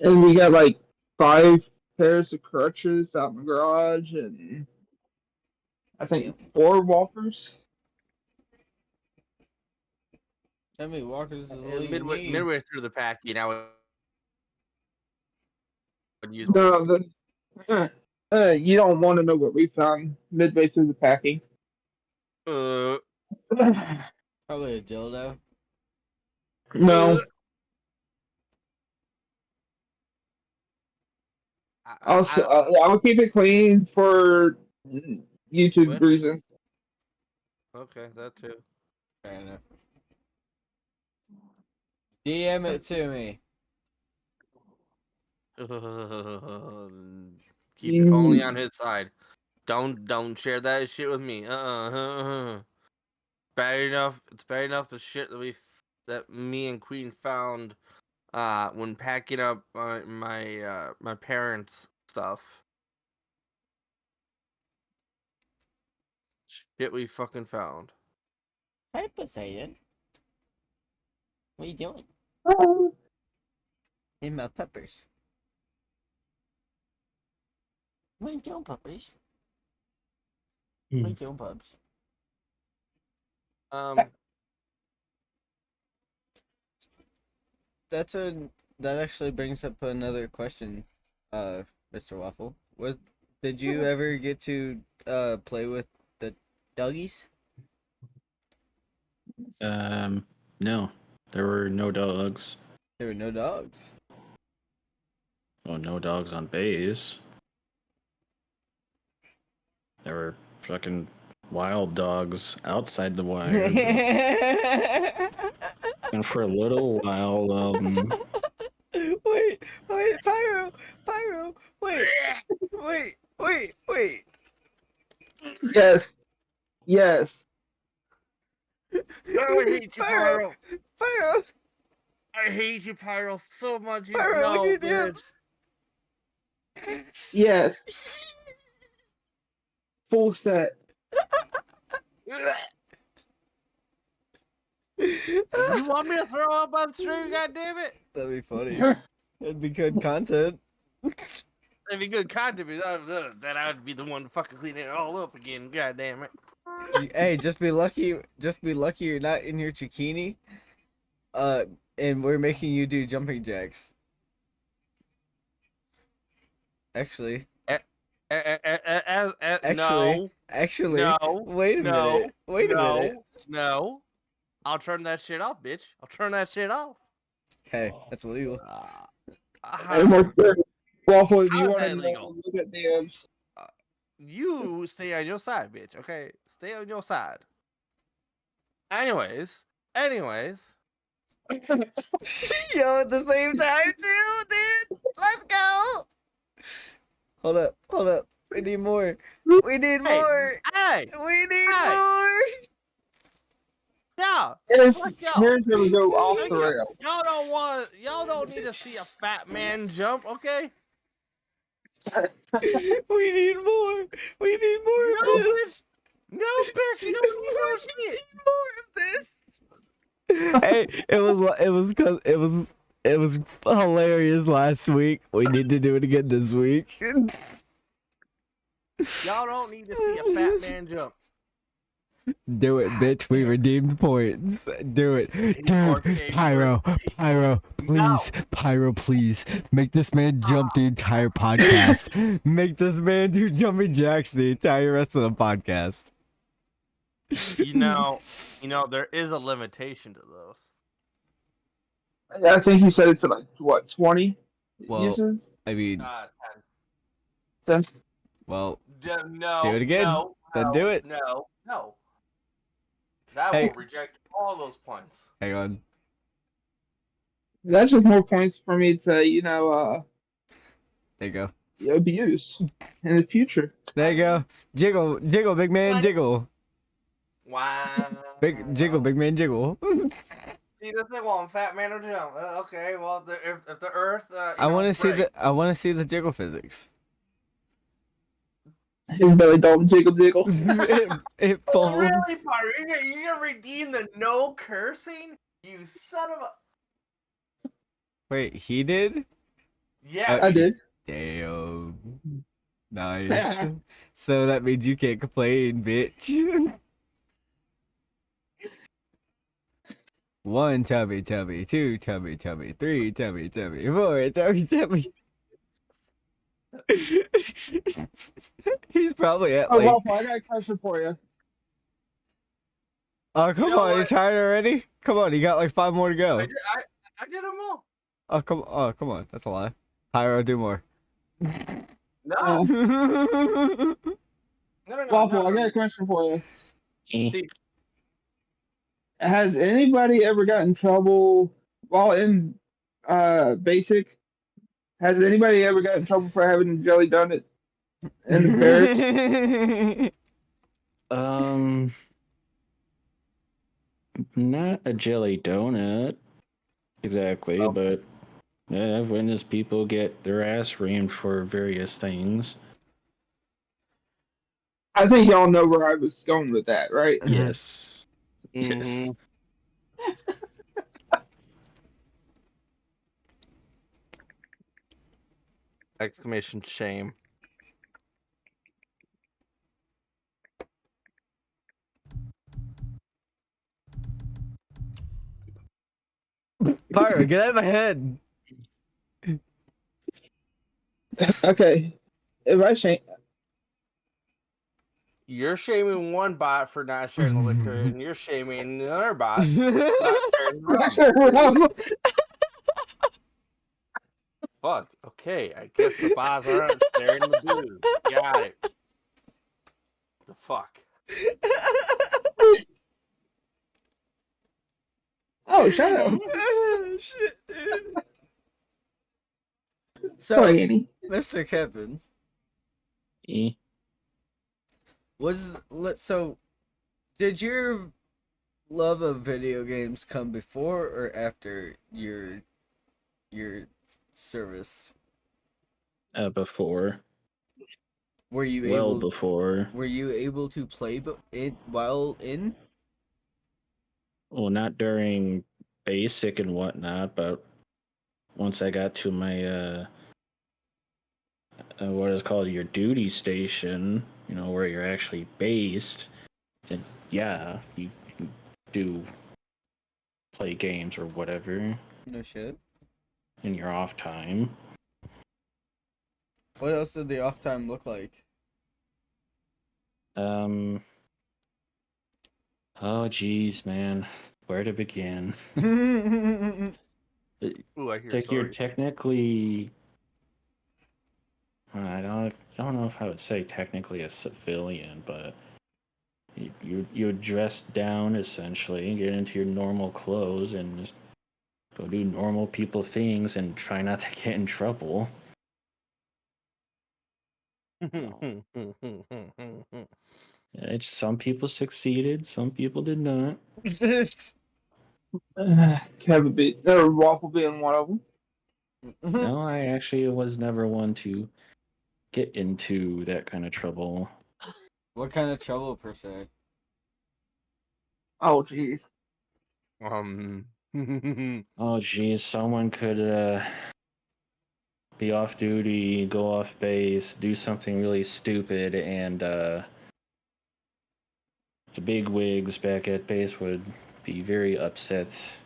And we got like 5 pairs of crutches out in the garage and I think 4 walkers. How many walkers is all you Midway, need? midway through the packing, I would use. No, you don't want to know what we found midway through the packing. Probably a dildo. No, I will keep it clean for YouTube What? reasons. Okay, that too. Fair enough. DM it to me. Keep it only on his side. Don't share that shit with me. Bad enough. It's bad enough the shit that me and Queen found when packing up my parents' stuff. Shit we fucking found. Hi, Poseidon. What are you doing? Hey, my peppers. What are you doing, puppies? What are you doing, pups? That actually brings up another question, Mr. Waffle. Did you ever get to play with the doggies? No, there were no dogs. There were no dogs. Well, no dogs on base. There were fucking wild dogs outside the wire. And for a little while, Wait, Pyro, wait. Yes. I hate you, Pyro. Pyro, I hate you, Pyro, so much. You Pyro, know, look at your bitch. nips. Yes. Full set. You want me to throw up on stream? God damn it! That'd be funny. It'd be good content. That'd be good content. Then I would be the one fucking cleaning it all up again. God damn it! Hey, just be lucky you're not in your zucchini. And we're making you do jumping jacks. Actually, no, wait a minute. Wait a minute. No. I'll turn that shit off, bitch. I'll turn that shit off. Hey, that's illegal. Waffle, if How you is want that to illegal? look at the You stay on your side, bitch. Okay, stay on your side. Anyways. Yo, at the same time too, dude. Let's go. Hold up. We need more. We need more. Hey, We need more. yeah. Here's Fuck y'all. gonna go off the rails. Y'all don't need to see a fat man jump, okay? We need more. We need more of No, this. bitch. No, bitch. You don't need no shit. More of this. Hey, it was hilarious last week. We need to do it again this week. Y'all don't need to see a fat man jump. Do it, bitch. We redeemed points. Do it. Dude, Pyro, please. No. Pyro, please. Make this man jump the entire podcast. Make this man do jumping jacks the entire rest of the podcast. You know, there is a limitation to those. I think he said it to like what 20 Well, uses. I mean, 10. well, No. do it again. No, Then do it. No. That Hey. will reject all those points. Hang on. That's just more points for me to There you go. abuse in the future. There you go. Jiggle, big man, jiggle. Wow. Big man, jiggle. See, this thing one fat man or jump. Okay, well, if the Earth, I want to see the jiggle physics. His belly don't jiggle. it falls. Really, Pyro? You're gonna redeem the no cursing? You son of a. Wait, he did? Yeah. I did. Damn. Nice. So that means you can't complain, bitch. 1 tummy, 2 tummy, 3 tummy, 4 tummy. He's probably at Oh, like. Waffle, I got a question for you. Oh, come You know on, what? he's tired already? Come on, you got like 5 more to go. I did them all. Oh, come on. That's a lie. Pyro, do more. No. No. Waffle, I got a question for you. eh. Has anybody ever gotten in trouble while in basic? Has anybody ever gotten in trouble for having jelly donut And the birds. Not a jelly donut exactly, Oh. but yeah, I've witnessed people get their ass reamed for various things. I think y'all know where I was going with that, right? Yes. Mhm. Yes. Exclamation shame. Pyro, get out of my head. Okay. If I change, You're shaming one bot for not sharing the liquor, and you're shaming the other bot for not sharing the rum. Fuck. Okay, I guess the bots aren't sharing the booze. Got it. The fuck. oh, shut up. Shit, dude. Poor So, Annie. Mr. Kevin, Eh. so did your love of video games come before or after your service? Before. Were you Well, able before. were you able to play while in? Well, not during basic and whatnot, but once I got to my what is called your duty station, where you're actually based, then yeah, you can do play games or whatever No shit. in your off time. What else did the off time look like? Oh geez, man, where to begin? Ooh, I hear It's like you're stories. technically, I don't know if I would say technically a civilian, but you dress down essentially, get into your normal clothes, and just go do normal people things and try not to get in trouble. Some people succeeded, some people did not. Kevin or Waffle being one of them. No, I actually was never one to get into that kind of trouble. What kind of trouble per se? Oh, jeez. Oh geez, someone could be off duty, go off base, do something really stupid, and the big wigs back at base would be very upset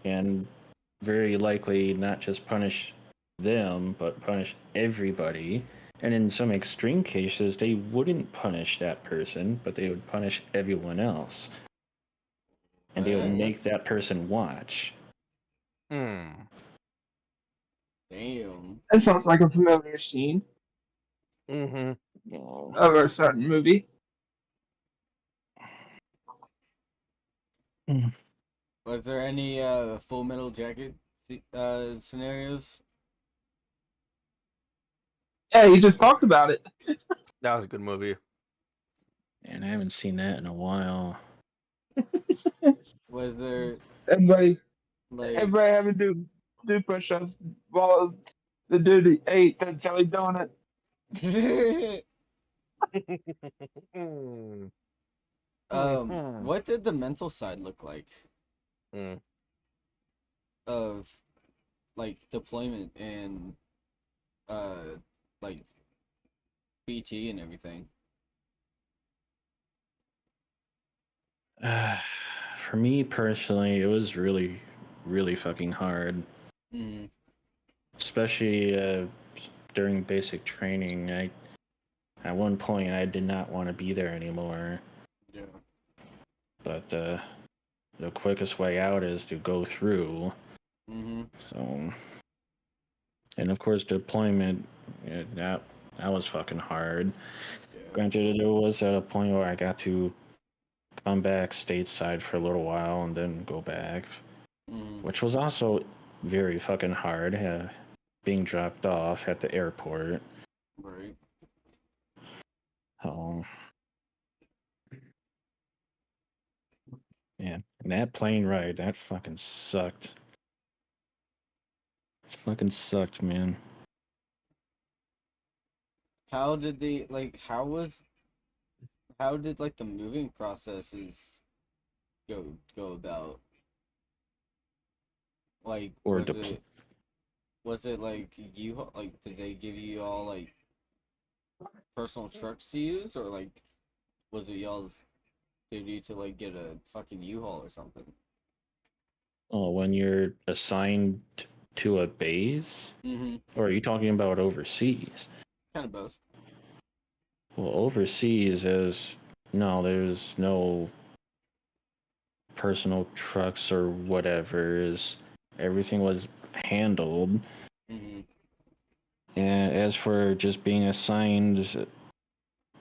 and very likely not just punish them, but punish everybody. And in some extreme cases, they wouldn't punish that person, but they would punish everyone else. And they would make that person watch. Damn. That sounds like a familiar scene Mm-hmm. of a certain movie. Was there any Full Metal Jacket scenarios? Yeah, you just talked about it. That was a good movie. And I haven't seen that in a while. Was there Everybody like having to do push-ups while the dude ate that jelly donut. what did the mental side look like Mm. of like deployment and like BT and everything? For me personally, it was really, really fucking hard. Mm-hmm. Especially during basic training. At one point, I did not want to be there anymore. Yeah. But the quickest way out is to go through. Mm-hmm. So, and of course, deployment, that was fucking hard. Yeah. Granted, there was a point where I got to come back stateside for a little while and then go back, which was also very fucking hard, being dropped off at the airport. Right. Oh, man. And that plane ride, that fucking sucked. Fucking sucked, man. How did the how did like the moving processes go about? Like Or was it like you like did they give you all like personal trucks to use, or like was it y'all's duty to like get a fucking U-Haul or something? oh, when you're assigned to a base? Mm-hmm. Or are you talking about overseas? Kind of both. Well, overseas is no, there's no personal trucks or whatever. Is everything was handled. Mm-hmm. And as for just being assigned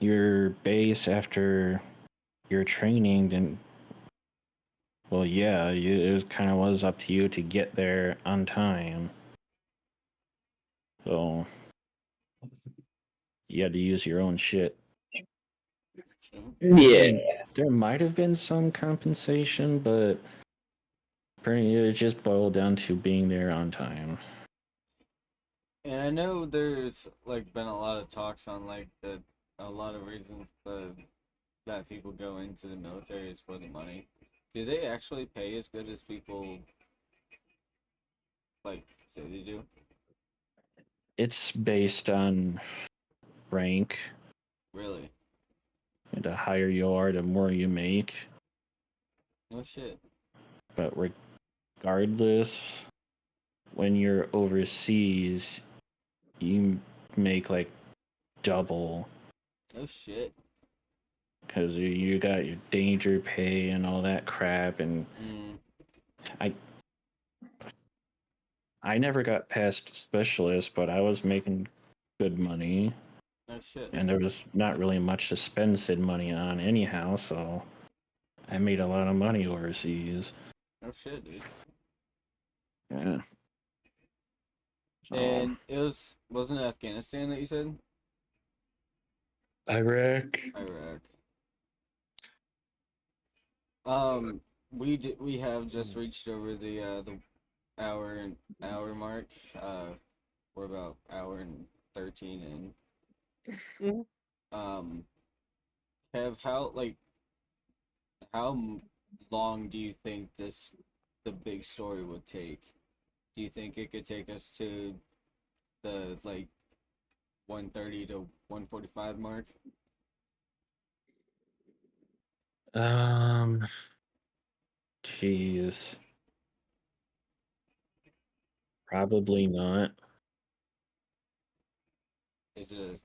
your base after your training, then well, yeah, it was kind of was up to you to get there on time. So you had to use your own shit. Yeah. There might have been some compensation, but it just boiled down to being there on time. And I know there's like been a lot of talks on like a lot of reasons that people go into the military is for the money. Do they actually pay as good as people like say they do? It's based on rank. Really? And the higher you are, the more you make. No shit. But regardless, when you're overseas, you make like double No shit. because you got your danger pay and all that crap. And Mm. I never got past specialist, but I was making good money, No shit. and there was not really much to spend said money on anyhow. So I made a lot of money overseas. No shit, dude. Yeah. So, And it wasn't it Afghanistan that you said? Iraq. Iraq. We have just reached over the hour mark. We're about hour and 13 in. Have long do you think the big story would take? Do you think it could take us to the like 1:30 to 1:45 mark? Jeez, probably not. Is it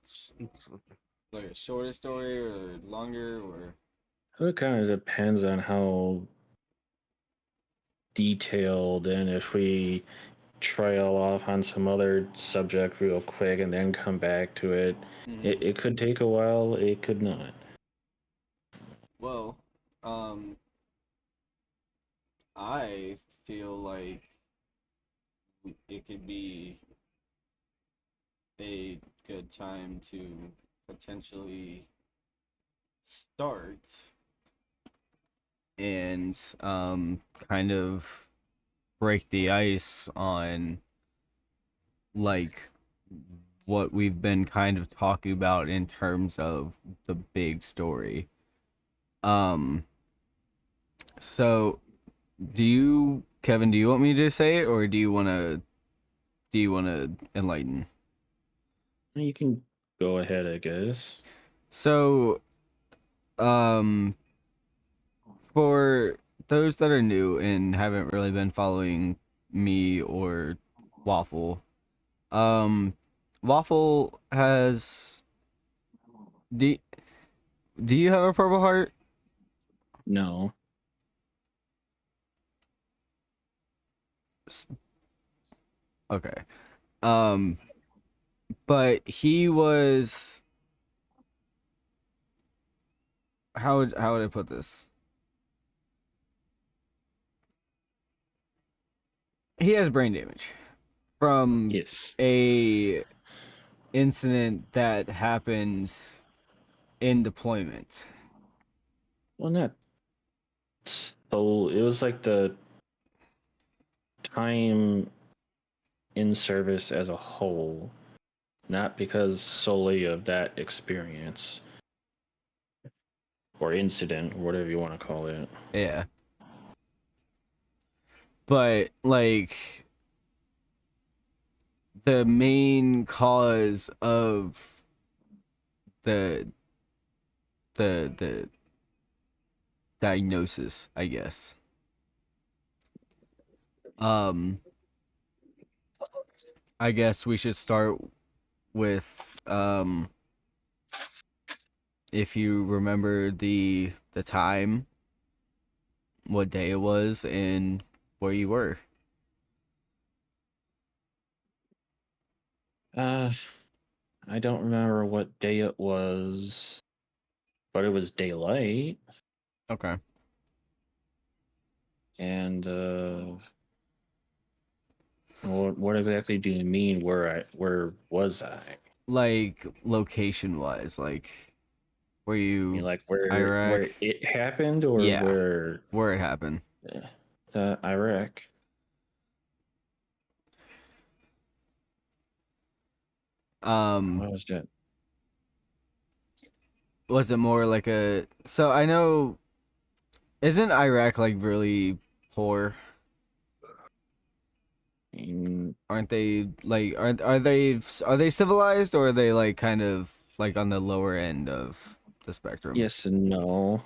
like a shorter story or longer or? It kind of depends on how detailed, and if we trail off on some other subject real quick and then come back to it, Mhm. it could take a while, it could not. Well, um, I feel like it could be a good time to potentially start and kind of break the ice on like what we've been kind of talking about in terms of the big story. Um so Kevin, do you want me to say it or do you want to enlighten? You can go ahead, I guess. So, um for those that are new and haven't really been following me or Waffle, um, Waffle has do do you have a Purple Heart? No. Okay. Um, but he was how would I put this? He has brain damage from Yes. a incident that happened in deployment? Well, not so. It was like the time in service as a whole, not because solely of that experience or incident or whatever you want to call it. Yeah. But like the main cause of the the diagnosis, I guess. I guess we should start with if you remember the time, what day it was, and where you were. I don't remember what day it was, but it was daylight. Okay. And what exactly do you mean? Where was I? Like location wise, like were You you mean like Iraq? where it happened or Yeah, where it happened. Iraq? What was that? Was it more like a so I know isn't Iraq like really poor? Aren't they like are they civilized or are they like kind of like on the lower end of the spectrum? Yes and no.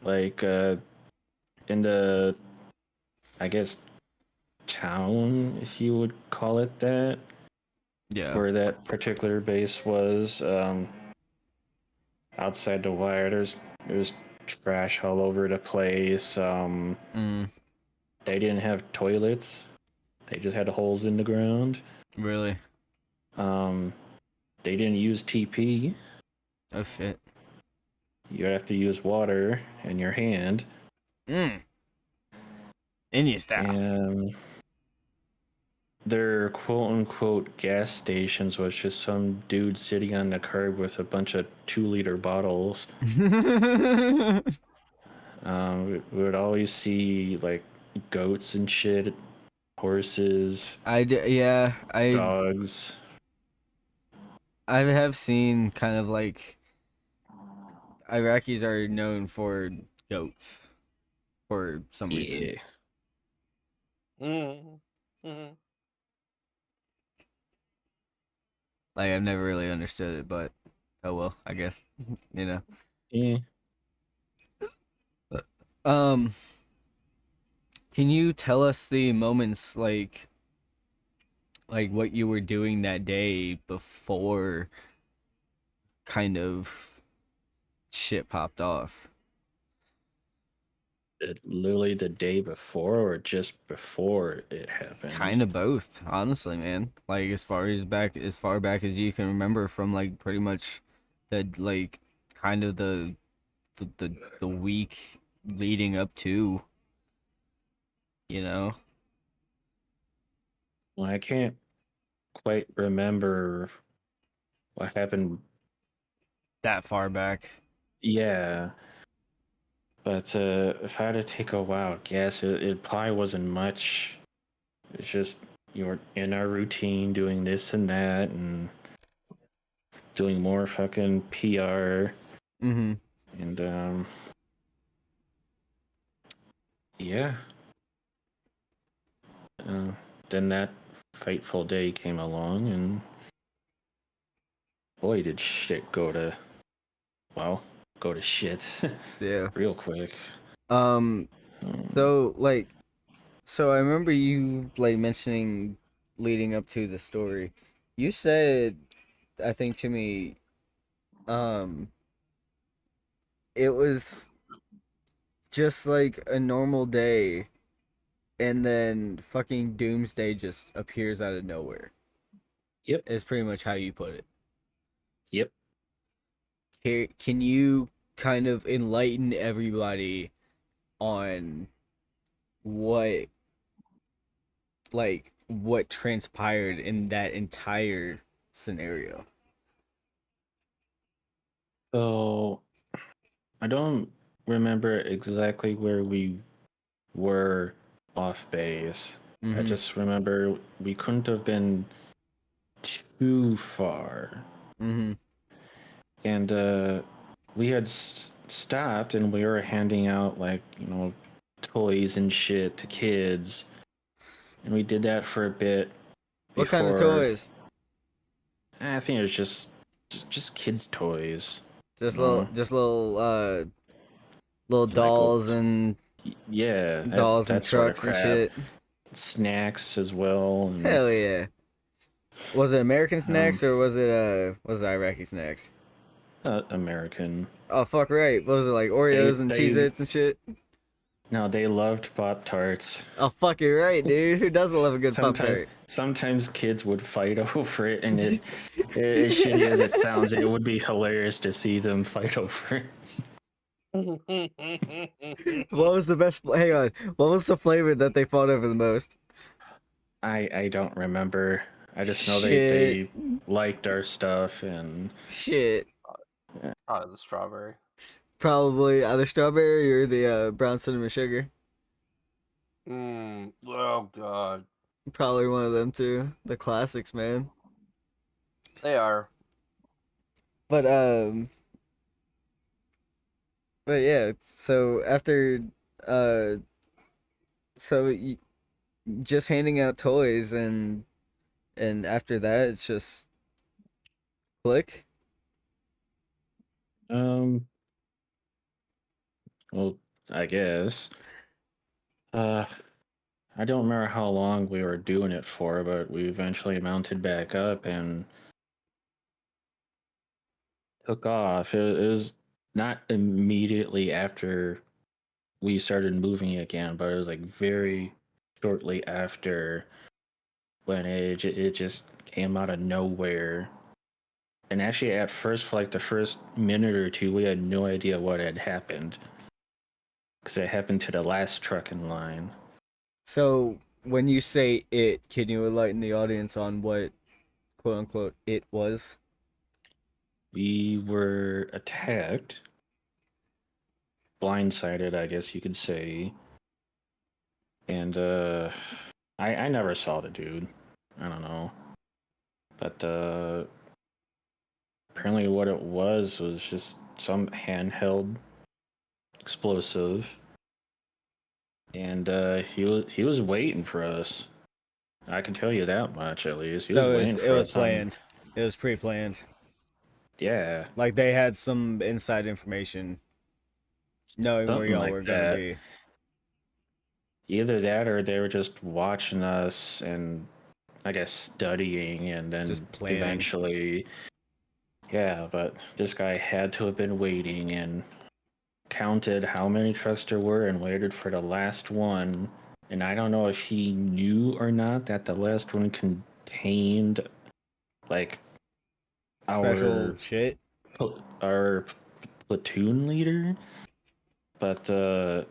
Like in the, I guess, town, if you would call it that, Yeah. where that particular base was, outside the wire, there's trash all over the place. Mm, They didn't have toilets. They just had holes in the ground. really? Um, they didn't use TP. Oh shit. You have to use water and your hand. Mm. Indian style. And their quote unquote gas stations was just some dude sitting on the curb with a bunch of 2-liter bottles. We would always see like goats and shit, horses, Yeah, dogs. I have seen kind of like Iraqis are known for goats for some reason. Yeah. Mm-hmm. Like I've never really understood it, but oh well, I guess you know. Yeah. Um, can you tell us the moments like what you were doing that day before kind of shit popped off? Literally the day before or just before it happened? Kind of both, honestly, man. Like as far back as you can remember from like pretty much the like kind of the week leading up to, you know, Well, I can't quite remember what happened. that far back. Yeah. But if I had to take a wild guess, it probably wasn't much. It's just you were in our routine doing this and that and doing more fucking PR. Mm-hmm. And yeah. Uh, then that fateful day came along, and boy, did shit go to shit Yeah. real quick. Um. Um, So I remember you like mentioning leading up to the story. You said, I think to me, um, it was just like a normal day, and then fucking doomsday just appears out of nowhere. Yep. Is pretty much how you put it. Yep. Can you kind of enlighten everybody on what what transpired in that entire scenario? So I don't remember exactly where we were off base. I Mm-hmm. just remember we couldn't have been too far. Mm-hmm. And we had stopped and we were handing out, like, toys and shit to kids. And we did that for a bit What kind of before. toys? I think it was just kids' toys. Just No. little Like, dolls and yeah, dolls and that sort of trucks and crap. shit. Snacks as well. And, Hell yeah. Was it American um, snacks or was it Iraqi snacks? American. Oh fuck right. What was it like Oreos and They Cheez-Its and shit? no, they loved Pop Tarts. Oh fucking right, dude. Who doesn't love a good Pop Tart? Sometimes kids would fight over it, and as shitty as it sounds, it would be hilarious to see them fight over it. What was the best? Hang on. What was the flavor that they fought over the most? I don't remember. I just know Shit. they liked our stuff, and Shit. Oh, the strawberry. Probably either strawberry or the brown cinnamon sugar. Oh god. Probably one of them two. The classics, man. They are. But but yeah. So after uh, so just handing out toys and after that it's just click. um, well, I guess. Uh, I don't remember how long we were doing it for, but we eventually mounted back up and took off. It was not immediately after we started moving again, but it was like very shortly after when it just came out of nowhere. And actually, at first, for like the first minute or two, we had no idea what had happened because it happened to the last truck in line. So when you say it, can you enlighten the audience on what quote unquote it was? We were attacked, blindsided, I guess you could say. And I never saw the dude. I don't know. But apparently what it was just some handheld explosive. And he was waiting for us. I can tell you that much, at least. He was So waiting it for was us on. planned. It was pre-planned. Yeah, Like they had some inside information, knowing where something y'all like were gonna that. be. Either that or they were just watching us and, I guess, studying, and then Just planning. eventually. Yeah, but this guy had to have been waiting and counted how many trucks there were and waited for the last one. And I don't know if he knew or not that the last one contained, like, Special our shit. our platoon leader, but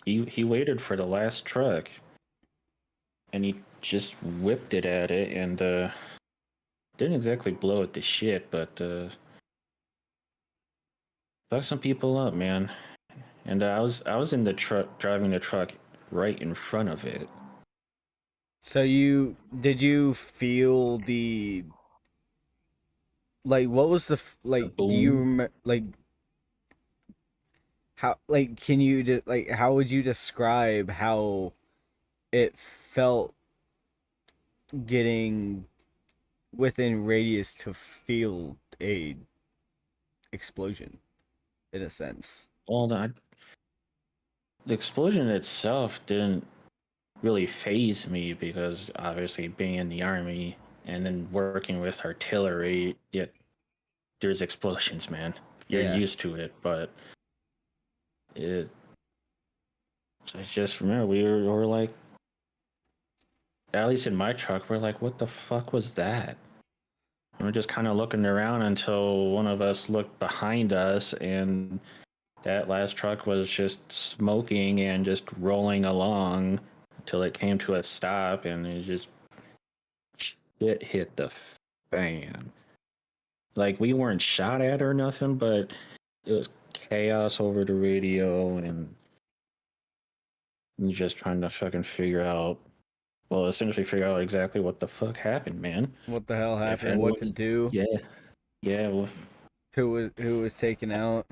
he waited for the last truck, and he just whipped it at it, and didn't exactly blow it to shit, but fucked some people up, man. And I was in the truck, driving the truck right in front of it. So did you feel the like what was the The like do you boom. remember like how like can you just like how would you describe how it felt getting within radius to feel a explosion in a sense? Well, the explosion itself didn't really phase me because obviously being in the army and then working with artillery, yet there's explosions, man. You're Yeah. used to it, but it. I just remember we were like, at least in my truck, we're like, what the fuck was that? And we're just kind of looking around until one of us looked behind us, and that last truck was just smoking and just rolling along until it came to a stop, and it just shit hit the fan. Like we weren't shot at or nothing, but it was chaos over the radio and just trying to fucking figure out, well, essentially figure out exactly what the fuck happened, man. What the hell If happened? What to anyone's, do? yeah, yeah, well, Who was taken out?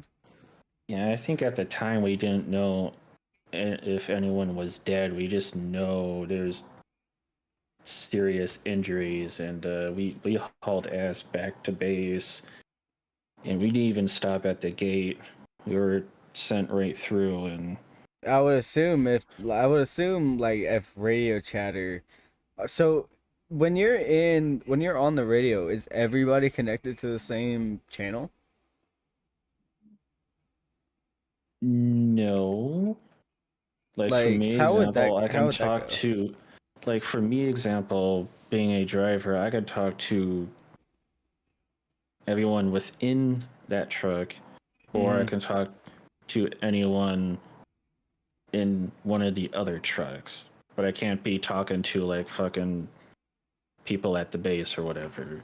yeah. I think at the time we didn't know if anyone was dead. We just know there's serious injuries, and we hauled ass back to base, and we didn't even stop at the gate. We were sent right through, and I would assume like if radio chatter. So when you're on the radio, is everybody connected to the same channel? no. Like for Like me, example, I how can would that talk go? to, like for me, example, being a driver, I could talk to everyone within that truck, or I Mm, can talk to anyone in one of the other trucks. But I can't be talking to like fucking people at the base or whatever.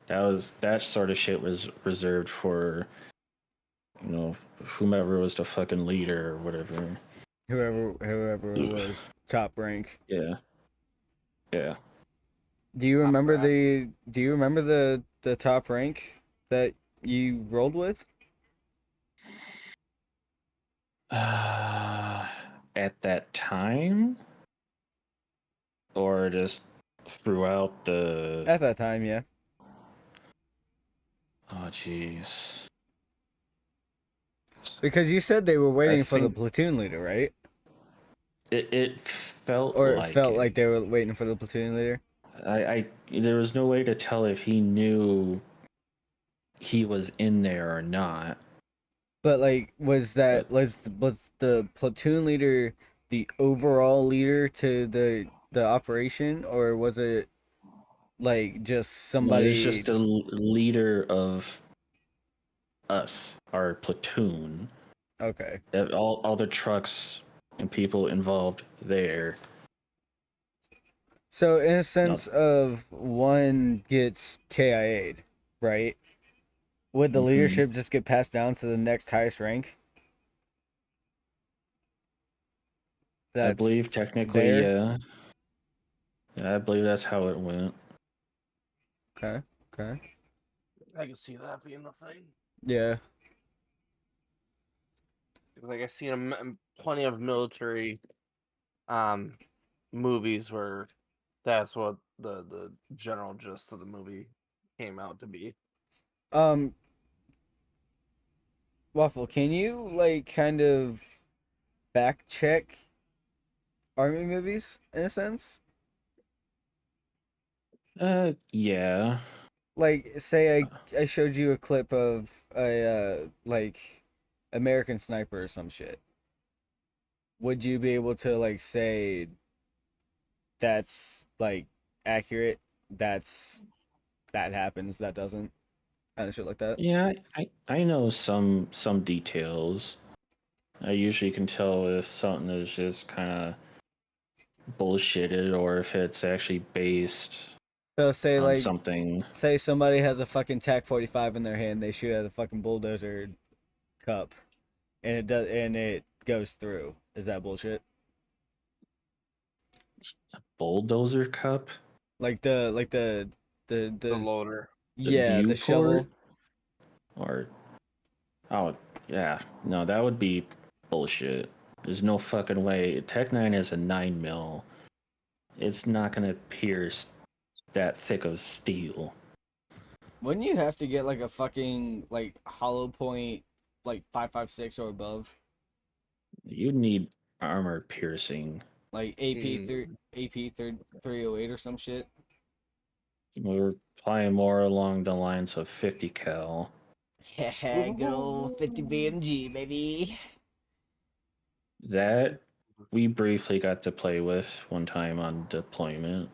That sort of shit was reserved for, you know, whomever was the fucking leader or whatever. whoever it was, top rank. Yeah, yeah. Do you remember the top rank that you rolled with? Uh, at that time, or just throughout the. At that time, yeah. Oh, jeez. Because you said they were I waiting for the think platoon leader, right? it felt Or it like felt it. like they were waiting for the platoon leader. I there was no way to tell if he knew he was in there or not. But like, But was the platoon leader the overall leader to the operation, or was it like just no, he was somebody? just the leader of us, our platoon. Okay, All the trucks and people involved there. so in a No. sense of one gets KIA'd, right? Would the Hmm. leadership just get passed down to the next highest rank I that's believe technically, there? yeah. Yeah, I believe that's how it went. Okay, okay, I can see that being a thing. yeah. Like I've seen plenty of military um movies where that's what the general gist of the movie came out to be. Um, Waffle, can you like kind of fact check army movies in a sense? Yeah. Like, say I showed you a clip of a like American Sniper or some shit. Would you be able to like say that's like accurate? That's that happens, that doesn't, kind of shit like that. Yeah, I know some details. I usually can tell if something is just kind of bullshitted or if it's actually based So on something. say somebody has a fucking TAC 45 in their hand, they shoot at a fucking bulldozer cup, and it goes through. Is that bullshit? Bulldozer cup, Like The the loader. the yeah, the viewport, shovel. or oh yeah, no, that would be bullshit. There's no fucking way. Tech 9 is a 9 mil. It's not gonna pierce that thick of steel. Wouldn't you have to get like a fucking like hollow point like 5.56 or above? You need armor piercing. Like AP 308 or some shit? We're probably more along the lines of 50 cal. Good old 50 BMG, baby. That we briefly got to play with one time on deployment.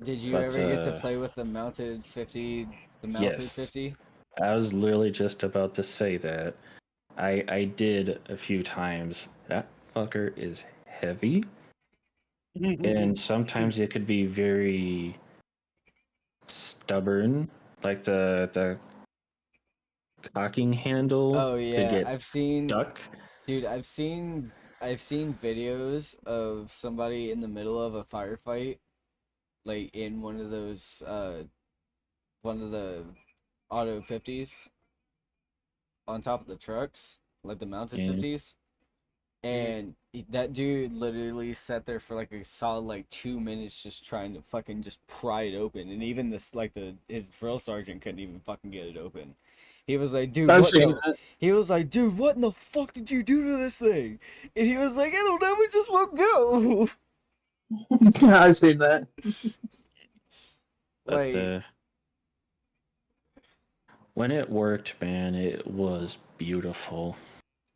Did you But ever get to play with the mounted 50, the mounted yes, 50? I was literally just about to say that. I did a few times. That fucker is heavy, and sometimes it could be very stubborn like the cocking handle Oh could yeah, get I've seen, stuck. dude, I've seen videos of somebody in the middle of a firefight, like in one of the auto 50s on top of the trucks, like the mounted Yeah. 50s. And that dude literally sat there for like a solid like 2 minutes just trying to fucking just pry it open, and even this like his drill sergeant couldn't even fucking get it open. He was like, dude, I've what seen the? He was like, dude, what in the fuck did you do to this thing? And he was like, I don't know, it just won't go. that. I've seen that. But Like, when it worked, man, it was beautiful.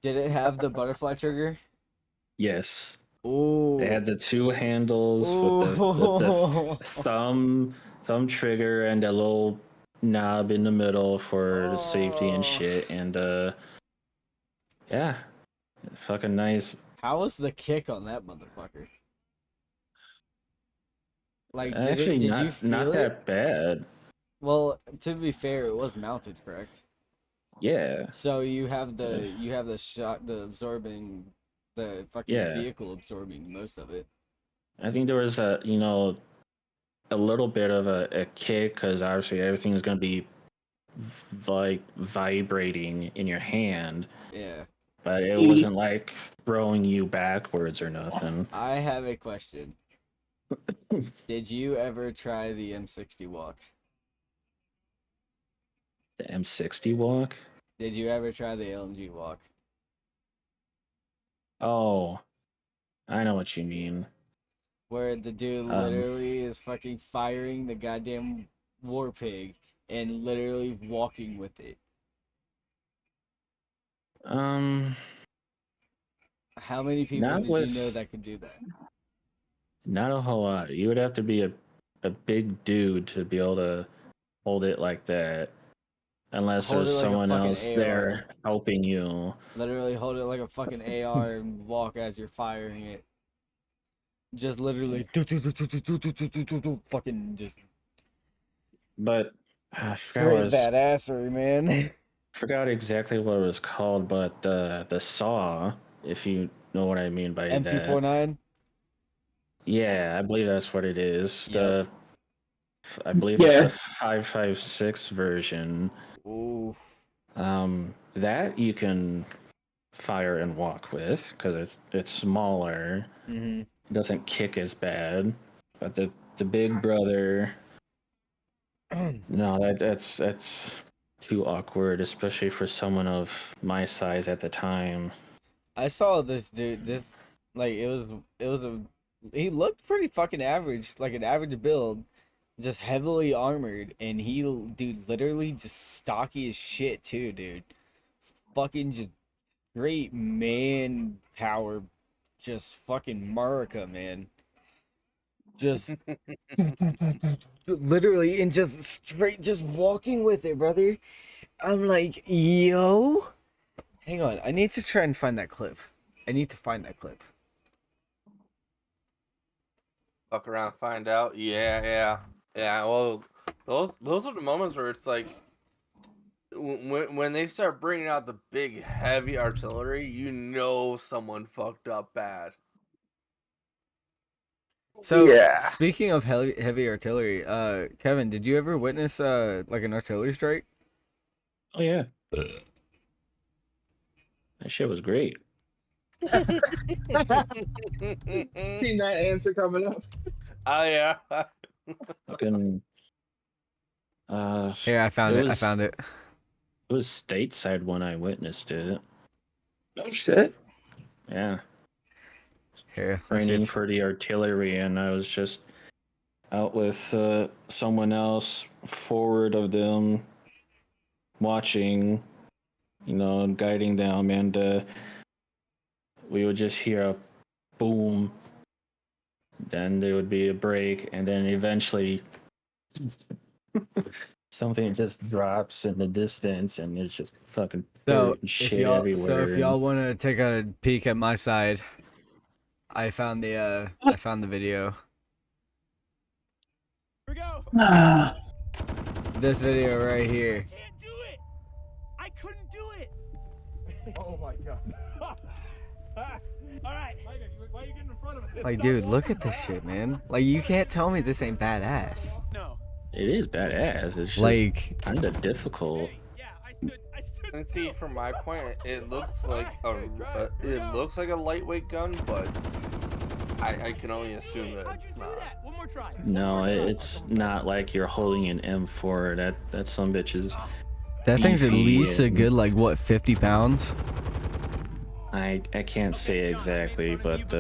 did it have the butterfly trigger? Yes. Ooh. It had the two handles with Ooh. the thumb trigger and a little knob in the middle for the safety and Oh. shit. And yeah, fucking nice. How was the kick on that motherfucker? Like, Actually, did you feel not it? that bad. Well, to be fair, it was mounted, correct? Yeah, So you have the shot, the absorbing, the fucking Yeah. vehicle absorbing most of it. I think there was a little bit of a kick because obviously everything's gonna be like vibrating in your hand, Yeah. but it wasn't like throwing you backwards or nothing. I have a question. Did you ever try the M60 walk? The M60 walk. Did you ever try the LMG walk? Oh, I know what you mean. Where the dude literally is fucking firing the goddamn war pig and literally walking with it. How many people Not did you with- know that could do that? Not a whole lot. You would have to be a big dude to be able to hold it like that, unless Hold it there's like a someone fucking else AR. there helping you. Literally hold it like a fucking AR and walk as you're firing it. Just literally fucking just But I forgot great badassery, man. forgot exactly what it was called, but the saw, if you know what I mean by that. M249. Yeah, I believe that's what it is. Yep. I believe Yeah. it's the 5.56 version. Ooh. That you can fire and walk with because it's smaller. Mm-hmm. It doesn't kick as bad. But the big brother, no, that's too awkward, especially for someone of my size at the time. I saw this dude. This like it was a. He looked pretty fucking average, like an average build, just heavily armored, and he dude literally just stocky as shit too, dude. Fucking just great man power, just fucking America, man. Just literally and just straight, just walking with it, brother. I'm like, yo. Hang on, I need to try and find that clip. I need to find that clip. Fuck around, find out. Yeah. Well, those are the moments where it's like when they start bringing out the big heavy artillery, you know someone fucked up bad. So, Yeah. speaking of heavy artillery, Kevin, did you ever witness like an artillery strike? Oh yeah, that shit was great. Seen that answer coming up. Oh yeah. Fucking. Here, I found it. I found it. It was stateside when I witnessed it. Oh shit. Yeah, Here, let's see training if- for the artillery, and I was just out with someone else forward of them, watching, guiding them, and we would just hear a boom. Then there would be a break, and then eventually something just drops in the distance, and it's just fucking dirt and shit everywhere. So if y'all want to take a peek at my side, I found the video. Here we go. Ah. This video right here. I can't do it. I couldn't do it. Oh my god. All right. Why are you getting in front of it? Like, dude, look at this shit, man. Like, you can't tell me this ain't badass. No. It is badass. It's just Like, kind of difficult. Yeah, I stood. And see, still. from my point, it looks like Hey, it looks like a lightweight gun, but I can only assume that How'd it's you do not. that? One more try. No, One more try. it's not like you're holding an M4. That some bitches. that thing's at Beefy least a and- good, like, what, 50 pounds? I can't say exactly, but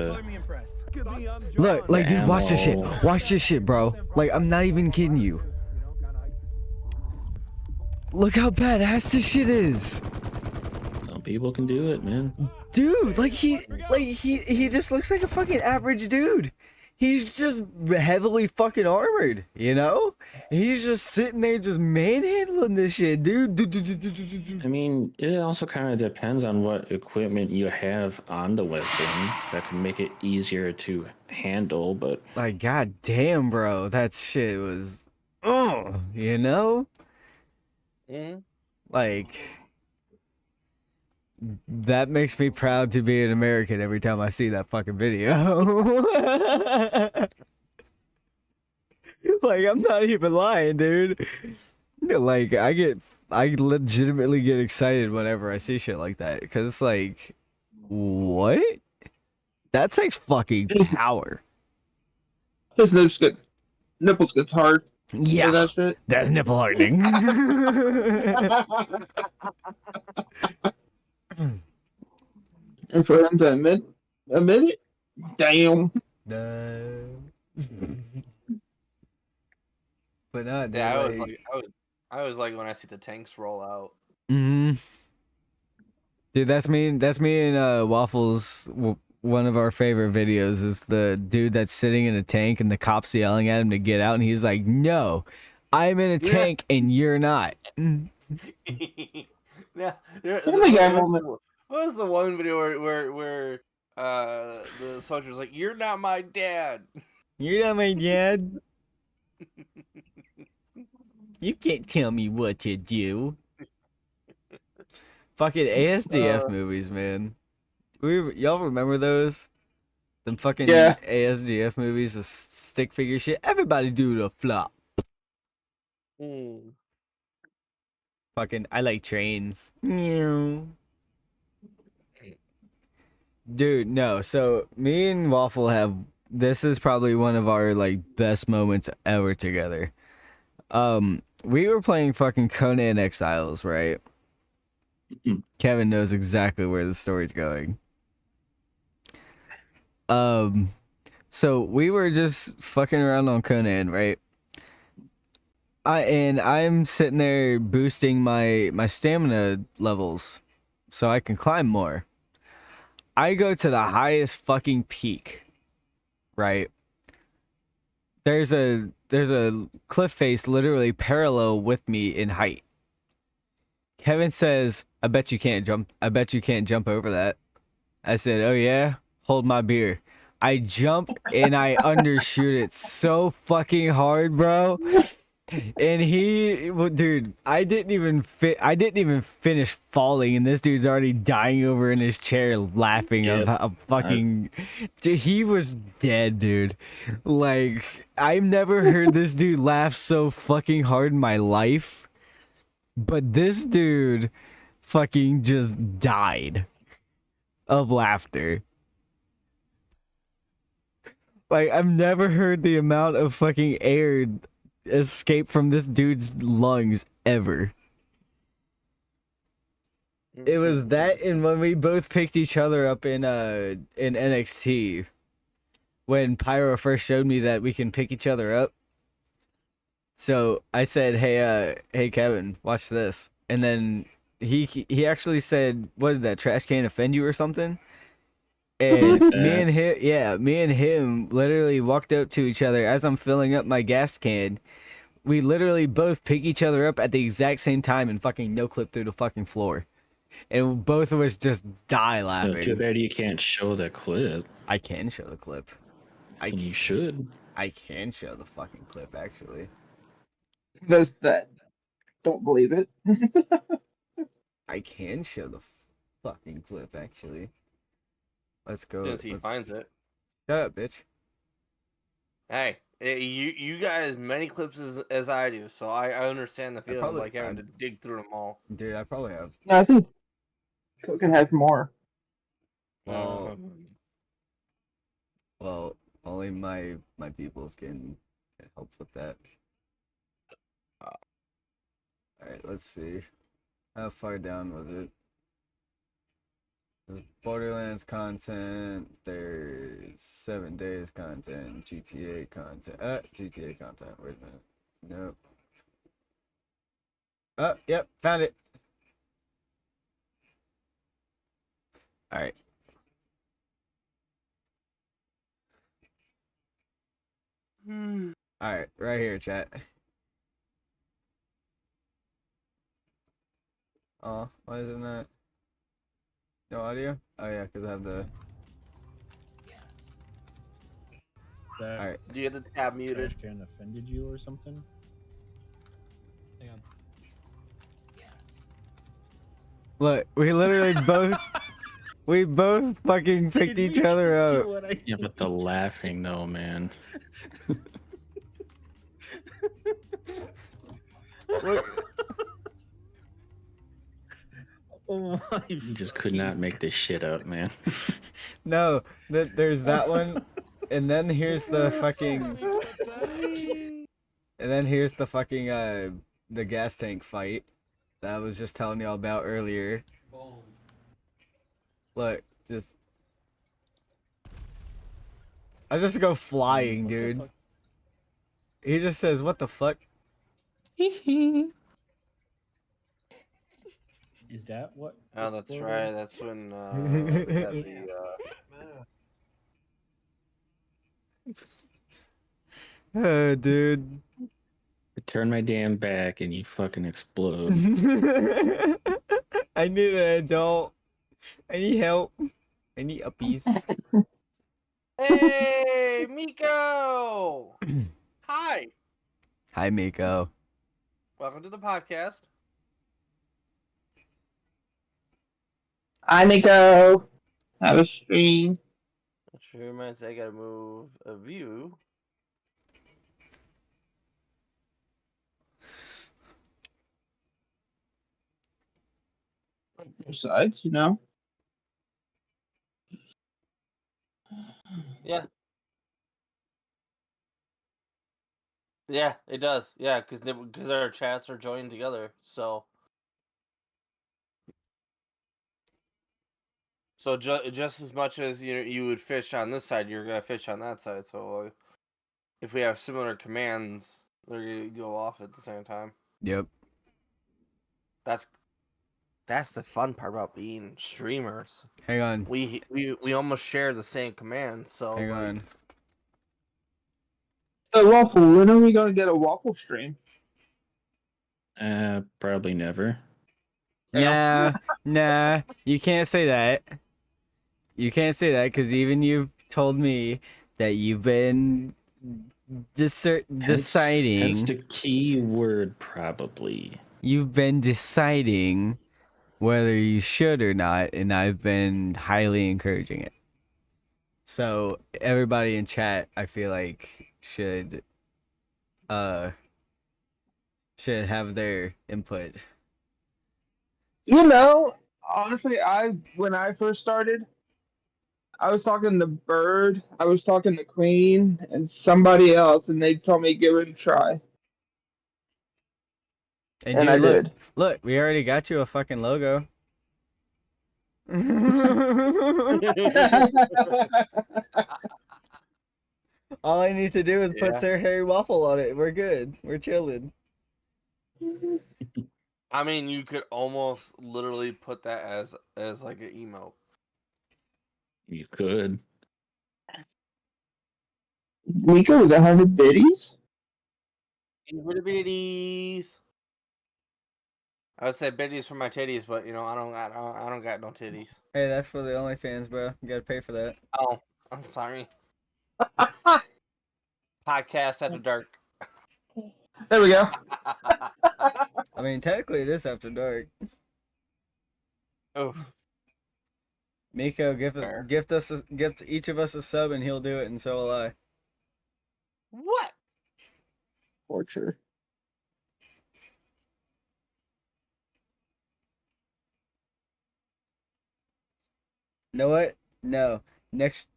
Look, like, dude, watch this shit. ammo- Watch this shit, bro. Like, I'm not even kidding you. Look how badass this shit is. some people can do it, man. Dude, like, he just looks like a fucking average dude. He's just heavily fucking armored, you know? He's just sitting there just manhandling this shit, dude. I mean, it also kind of depends on what equipment you have on the weapon that can make it easier to handle, but Like, god damn, bro. That shit was, you know? Mm-hmm. Like, that makes me proud to be an American every time I see that fucking video. Like, I'm not even lying, dude. Like, I legitimately get excited whenever I see shit like that. Because it's like, what? That takes fucking power. His nipples gets hard. For Yeah, that shit. that's nipple hardening. And for him to admit it, damn. But not, dude, Yeah, like, I was like when I see the tanks roll out. Dude, that's me. That's me and Waffles. One of our favorite videos is the dude that's sitting in a tank and the cops yelling at him to get out, and he's like, "No, I'm in a tank and you're not." Yeah, what was the one video where the soldier's like, "You're not my dad." You're not my dad. You can't tell me what to do. Fucking ASDF movies, man. Y'all remember those? Them fucking Yeah. ASDF movies, the stick figure shit. Everybody do the flop. Fucking, I like trains. Meow. Dude, no. So me and Waffle have. This is probably one of our like best moments ever together. We were playing fucking Conan Exiles, right? Kevin knows exactly where the story's going. So we were just fucking around on Conan, right? I'm sitting there boosting my stamina levels so I can climb more. I go to the highest fucking peak, right? There's a cliff face literally parallel with me in height. Kevin says, "I bet you can't jump. I bet you can't jump over that." I said, "Oh yeah, hold my beer." I jump and I undershoot it so fucking hard, bro. And dude, I didn't even finish falling, and this dude's already dying over in his chair, laughing Yep. about fucking. Dude, he was dead, dude. Like, I've never heard this dude laugh so fucking hard in my life, but this dude fucking just died of laughter. Like, I've never heard the amount of fucking air escape from this dude's lungs ever. It was that, and when we both picked each other up in NXT, when Pyro first showed me that we can pick each other up. So I said, "Hey Kevin, watch this," and then he actually said, "What is that, trash can offend you or something?" And me and him literally walked up to each other as I'm filling up my gas can. We literally both pick each other up at the exact same time and fucking no clip through the fucking floor. And both of us just die laughing. too bad you can't show the clip. I can show the clip. You should. I can show the fucking clip, actually. Does that don't believe it. I can show the fucking clip, actually. Let's go. As soon as he let's- finds it. Shut up, bitch. Hey, you got as many clips as I do, so I understand the feeling of probably- like having to dig through them all. Dude, I probably have. No, I think Cookin has more. Well, well, only my peoples can help with that. Alright, let's see. How far down was it? There's Borderlands content, there's 7 days content, GTA content. GTA content, wait a minute. Nope. Oh, yep, found it. Alright. Alright, right here, chat. Oh, why isn't that? No audio? Oh yeah, because I have the... That Alright. Do you have the tab muted? trash can offended you or something? Hang on. Look, we literally both... We both fucking picked Did each we other just do up. what I Yeah, but the laughing though, man. Oh my! You just could not make this shit up, man. No, there's that one, and then here's the fucking... And then here's the fucking, the gas tank fight that I was just telling y'all about earlier. Boom. Look, just... I just go flying, What the dude. fuck? He just says, what the fuck? Is that what? Oh, that's exploded? right. That's when we had the Dude. I turn my damn back and you fucking explode. I need an adult. I need help. I need uppies. Hey, Miko! Hi. Hi, Miko. Welcome to the podcast. Hi, Nico. Have a stream. Which reminds me, I gotta move a view. Both sides, you know. Yeah. Yeah, it does. Yeah, because our chats are joined together. So just as much as you would fish on this side, you're gonna fish on that side. So if we have similar commands, they're gonna go off at the same time. Yep. That's the fun part about being streamers. Hang on. We almost share the same commands. So Hang like, on. So, Waffle, when are we going to get a Waffle stream? Probably never. Nah, nah. You can't say that. You can't say that because even you've told me that you've been deciding. Hence the key word, probably. You've been deciding whether you should or not, and I've been highly encouraging it. So everybody in chat, I feel like should have their input. You know, honestly, when I first started, I was talking to Bird, I was talking to Queen, and somebody else, and they told me give it a try. And, And dude, I look, did. look, we already got you a fucking logo. All I need to do is put Yeah. SirHairyWaffle on it. We're good. We're chilling. I mean, you could almost literally put that as like an emote. You could. Nico was 100 biddies? Itty bitties. I would say bitties for my titties, but I don't got no titties. Hey, that's for the OnlyFans, bro. You gotta pay for that. Oh, I'm sorry. Podcast after dark. There we go. I mean, technically it is after dark. Oh, Miko, Fair. gift each of us a sub, and he'll do it, and so will I. what? Torture. Know what? No. Next.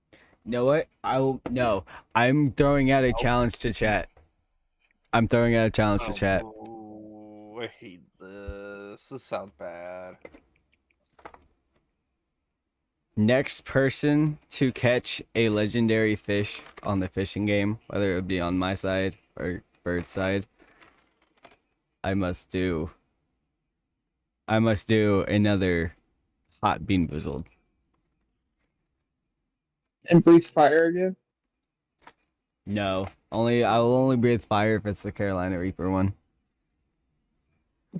Know what? I will. No. I'm throwing out a challenge to chat. I'm throwing out a challenge to chat. Oh, I hate this. This sounds bad. Next person to catch a legendary fish on the fishing game, whether it would be on my side or Bird's side, I must do another hot bean boozled. And breathe fire again. No, I will only breathe fire if it's the Carolina Reaper one.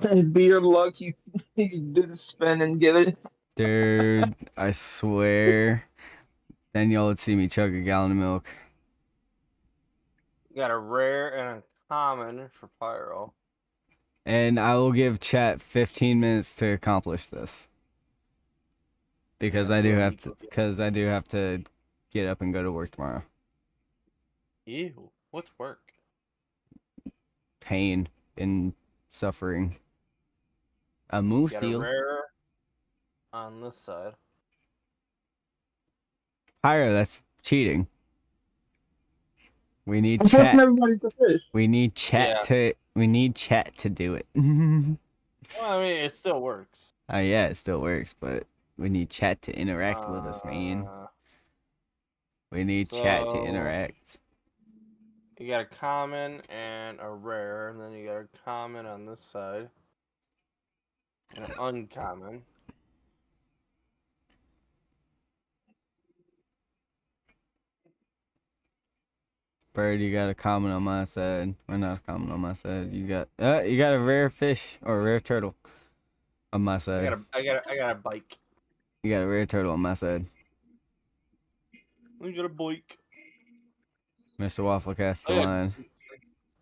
And be your luck, you can do the spin and get it. Dude, I swear, then y'all would see me chug a gallon of milk. You got a rare and a common for Pyro. And I will give chat 15 minutes to accomplish this. Because I do have to get up and go to work tomorrow. Ew. What's work? Pain and suffering. A You moose got a eel. rare on this side. Pyro, that's cheating. We need I'm forcing chat. everybody to fish. We need chat to do it. Well, I mean, it still works. Oh yeah, it still works, but we need chat to interact with us, man. We need chat to so- interact. You got a common and a rare, and then you got a common on this side. And an uncommon. Bird, you got a comment on my side. Or not a comment on my side. You got a rare fish or a rare turtle on my side. I got a bike. You got a rare turtle on my side. I got a bike. Mr. Waffle cast the I got- line.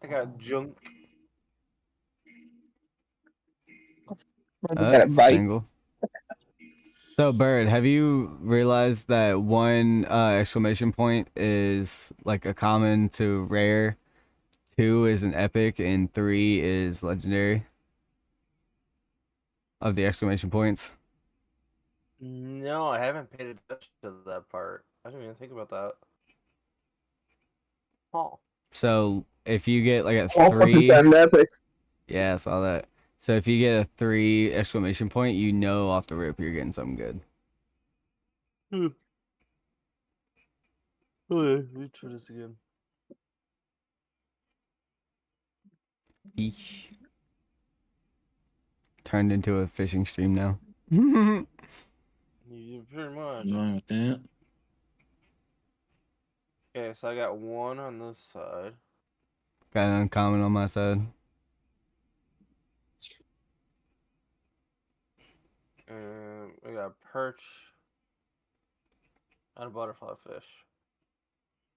I got junk. I just got a bite. Single. So, Bird, have you realized that one exclamation point is like a common to rare, 2 is an epic, and 3 is legendary? Of the exclamation points. No, I haven't paid attention to that part. I didn't even think about that. Oh. So, if you get like a All 3, fucking epic. yeah, I saw that. So if you get a 3 exclamation point, you know off the rip you're getting something good. Okay, let me try this again. Eesh. Turned into a fishing stream now. You pretty much. What's wrong with that? Okay, so I got 1 on this side. Got an uncommon on my side. And I got a perch. And a butterfly fish.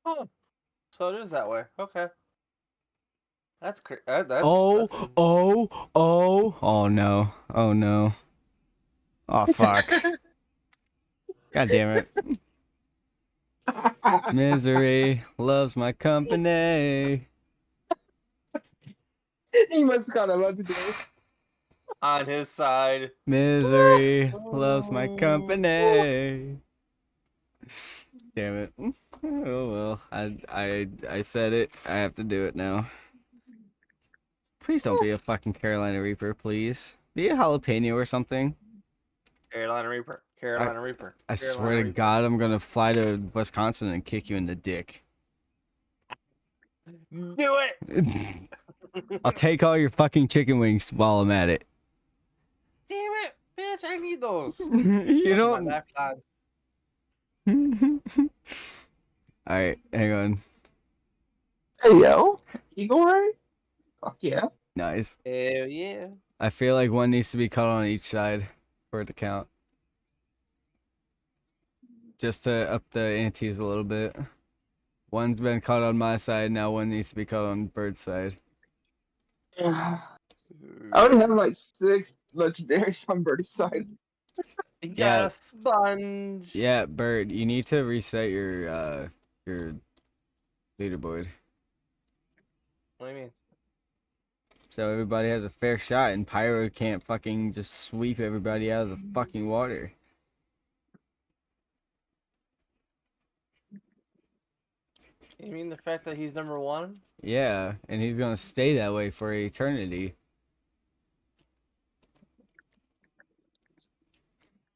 Oh, so it is that way. Okay. That's crazy. That's Oh no. Oh no. Oh fuck. God damn it. Misery loves my company. He must have got a lot to do. on his side. Misery loves my company. Damn it. Oh well. I said it. I have to do it now. Please don't be a fucking Carolina Reaper, please. Be a jalapeno or something. Carolina Reaper. Carolina Reaper. I Carolina swear to Reaper. God, I'm gonna fly to Wisconsin and kick you in the dick. Do it! I'll take all your fucking chicken wings while I'm at it. Damn it, bitch! I need those. You Those are my don't. lifeline. Alright, hang on. Hey yo, you go right? Fuck yeah. Nice. Hell yeah. I feel like one needs to be cut on each side for it to count. Just to up the antes a little bit. One's been cut on my side, now one needs to be cut on Bird's side. I already have like 6 legendaries on Birdie's side. You got Yeah. a sponge. Yeah, Bird, you need to reset your leaderboard What do you mean? so everybody has a fair shot and Pyro can't fucking just sweep everybody out of the fucking water. You mean the fact that he's number 1? Yeah, and he's gonna stay that way for eternity.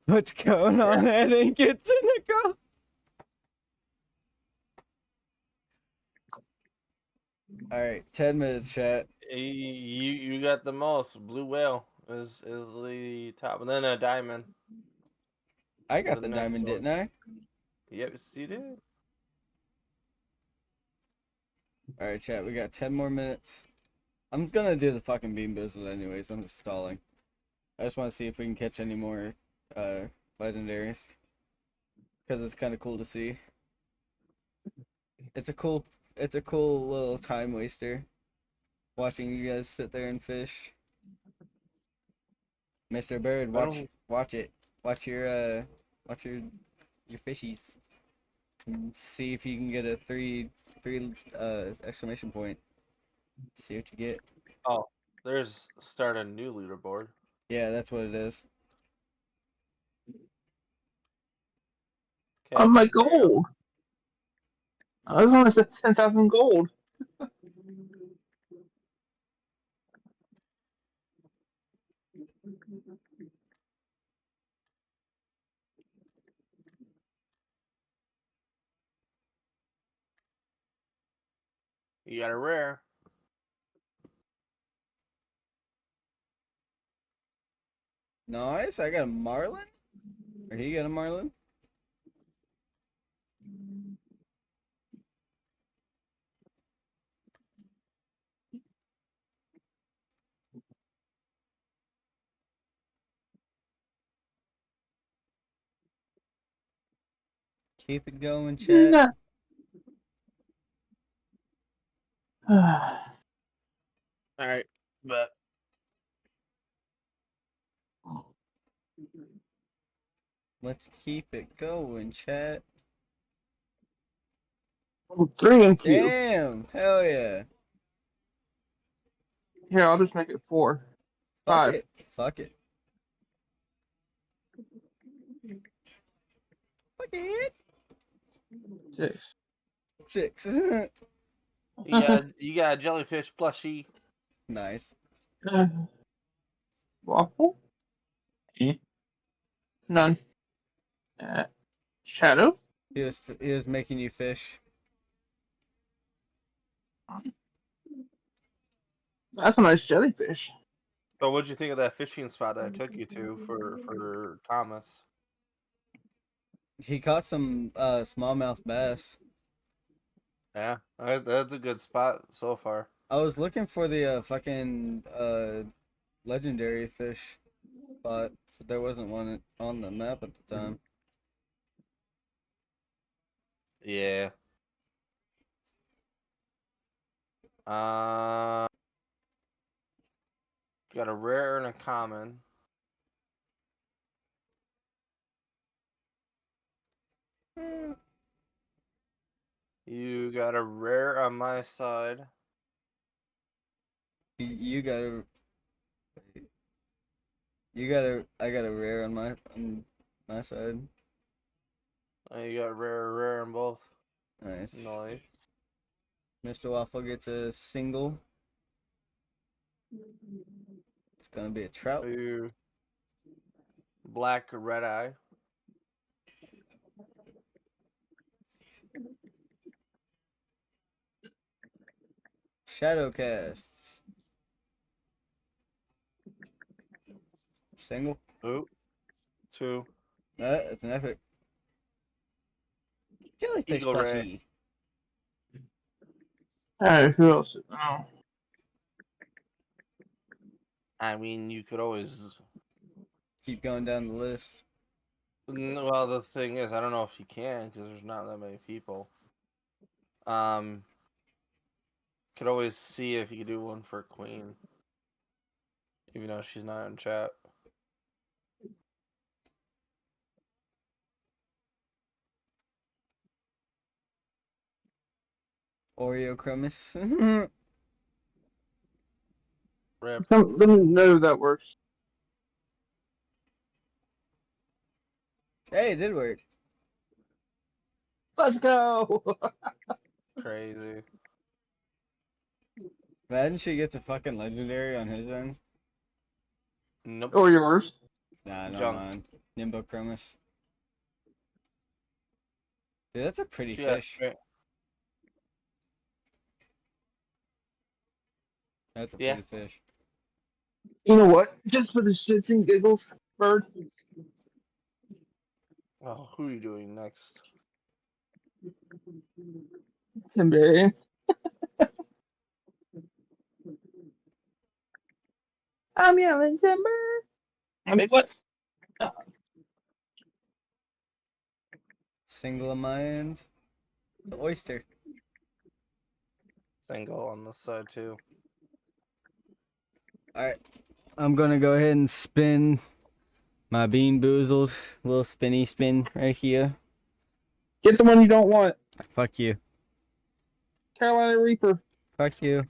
What's going on? I didn't get to go. All right, 10 minutes, chat. You got the most. Blue whale is the top, and then a diamond. I got The the next diamond, one. didn't I? Yep, you did. All right, chat. We got 10 more minutes. I'm gonna do the fucking beam boozle anyways. I'm just stalling. I just want to see if we can catch any more legendaries because it's kind of cool to see. It's a cool little time waster watching you guys sit there and fish. Mr. Bird, watch it. Watch your fishies. See if you can get a three exclamation point. See what you get. Oh, there's start a new leaderboard. Yeah, that's what it is. Oh my gold! I was only said 10,000 gold. You got a rare. Nice. I got a marlin. Or he got a marlin. Keep it going, chat. All right, but Let's keep it going, chat. 3 and Q. Damn. Hell yeah. Here, I'll just make it 4. Fuck 5. it. Fuck it. Fuck it. 6. 6. you got a jellyfish plushie. Nice. Waffle? Eh? None. Shadow? He was making you fish. That's a nice jellyfish. So, what'd you think of that fishing spot that I took you to for Thomas? He caught some smallmouth bass. Yeah, that's a good spot so far. I was looking for the fucking legendary fish spot, but there wasn't one on the map at the time. Yeah. Got a rare and a common. You got a rare on my side. I got a rare on my side. You got rare on both. Nice. Nice. Mr. Waffle gets a single. It's gonna be a trout. You black red eye. Shadow casts. Single. Ooh. 2. It's an epic. Jellyfish Eagle ray. plushie. Alright, who else? Oh. I mean, you could always. Keep going down the list. Well, the thing is, I don't know if you can because there's not that many people. Could always see if you could do one for Queen. even though she's not in chat. Oreo Cremis. Rip. Let me know if that works. Hey, it did work. Let's go. Crazy. Imagine she gets a fucking legendary on his end. Nope. Or yours. Nah, no, Junk. mine. Nimbo Cremis. Dude, that's a pretty She got fish. That's a Yeah. pretty fish. You know what? Just for the shits and giggles, Bird. Oh, who are you doing next? Timberry. I'm yelling timber. I mean, what? Single on my end. The oyster. Single on this side too. Alright. I'm gonna go ahead and spin my bean boozled little spinny spin right here. Get the one you don't want. Fuck you. Carolina Reaper. Fuck you.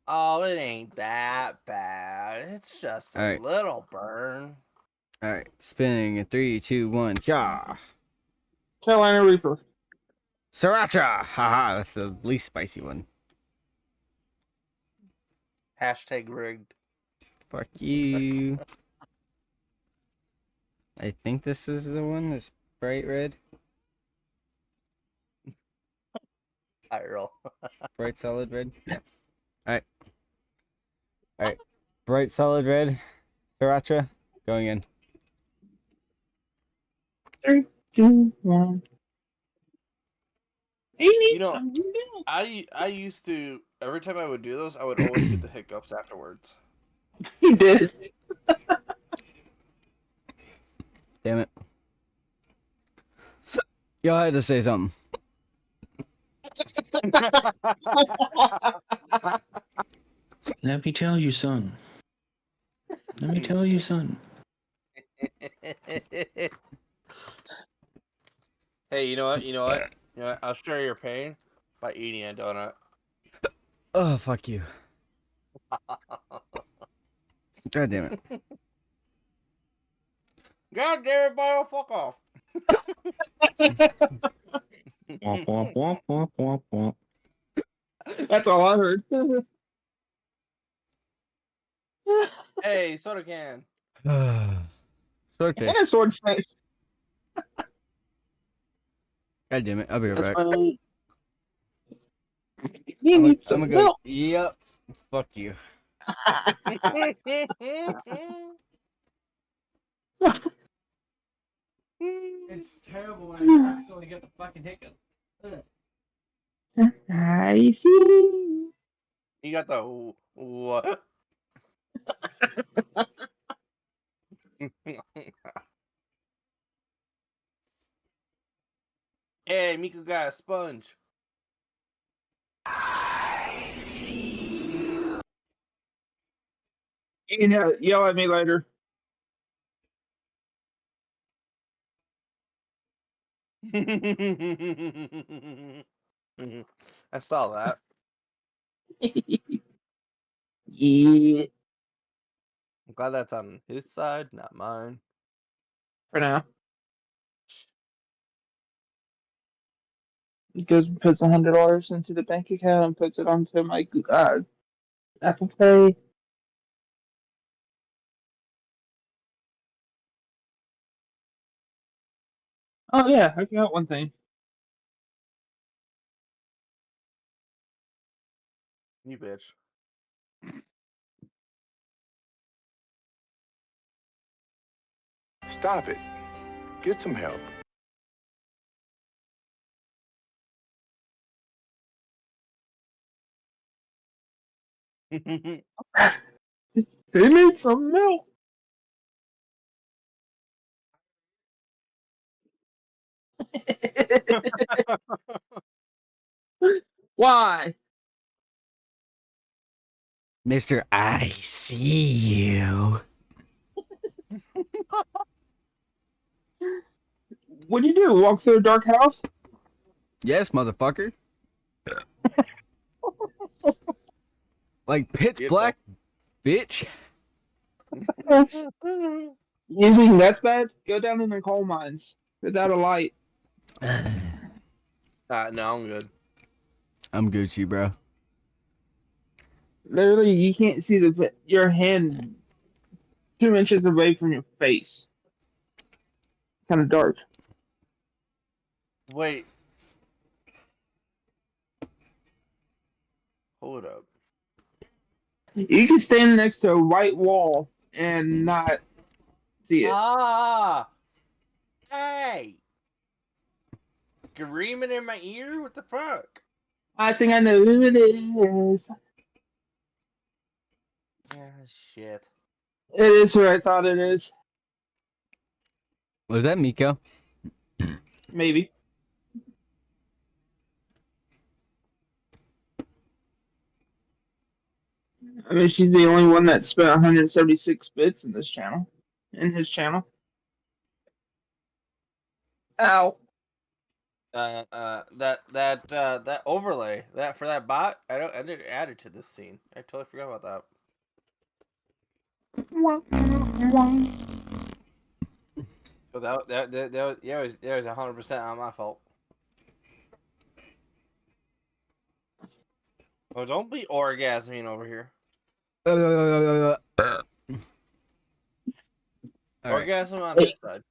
Oh, it ain't that bad. It's just a Alright. little burn. Alright. Spinning in 3, 2, 1. Yeah. Carolina Reaper. Sriracha! Haha, that's the least spicy one. Hashtag rigged. Fuck you. I think this is the one that's bright red. I roll. Bright solid red. Yeah. Alright. Alright. Bright solid red. Sriracha. Going in. 3, 2, 1. He needs You know, some milk. I used to, every time I would do those, I would always get the hiccups afterwards. He did. Damn it. Y'all had to say something. Let me tell you, son. Let me tell you, son. Hey, you know what? You know what? You know what? I'll share your pain by eating a donut. Oh, fuck you. God damn it. God damn it, Bio, fuck off. Womp, womp, womp, womp, womp, womp. That's all I heard. Hey, soda can. Swordfish. And a swordfish. God damn it. I'll be right That's back. funny. He I'm needs gonna some go. milk. Yep. Fuck you. It's terrible when I constantly get the fucking hiccup. I see. You got the what? Hey, Miku got a sponge. You can yell at me later. I saw that. Yeah. I'm glad that's on his side, not mine. For now. He goes and puts $100 into the bank account and puts it onto my Apple Pay. Oh yeah, I forgot one thing. You bitch. Stop it. Get some help. He needs some milk. Why? Mr. I see you. What'd you do? Walk through a dark house? Yes, motherfucker. Like pitch Get black, bitch. You think that's bad? Go down in the coal mines without a light. No, I'm good. I'm Gucci, bro. Literally, you can't see your hand 2 inches away from your face. Kind of dark. Wait. Hold up. You can stand next to a white wall and not see it. Ah! Hey! Screaming in my ear? What the fuck? I think I know who it is. Ah, shit. It is who I thought it is. Was that Miko? Maybe. I mean, she's the only one that spent 176 bits in this channel. In his channel. Ow. That overlay that for that bot, I didn't add it to this scene. I totally forgot about that. So that was 100% on my fault. Oh, don't be orgasming over here. All right. Orgasm on his side.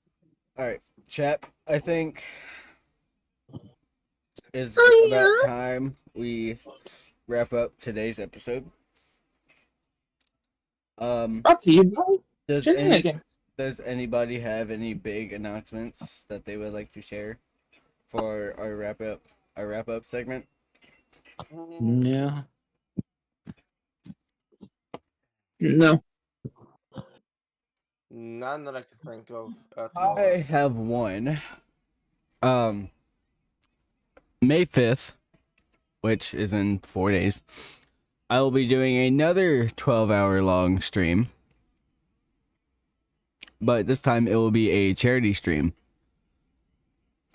All right, chap. I think it's about time we wrap up today's episode. Up to you, bro. Does Shenanigans. does anybody have any big announcements that they would like to share for our wrap up segment? Yeah. No. None that I can think of. At the I moment. have one. May 5th, which is in 4 days, I will be doing another 12-hour long stream. But this time it will be a charity stream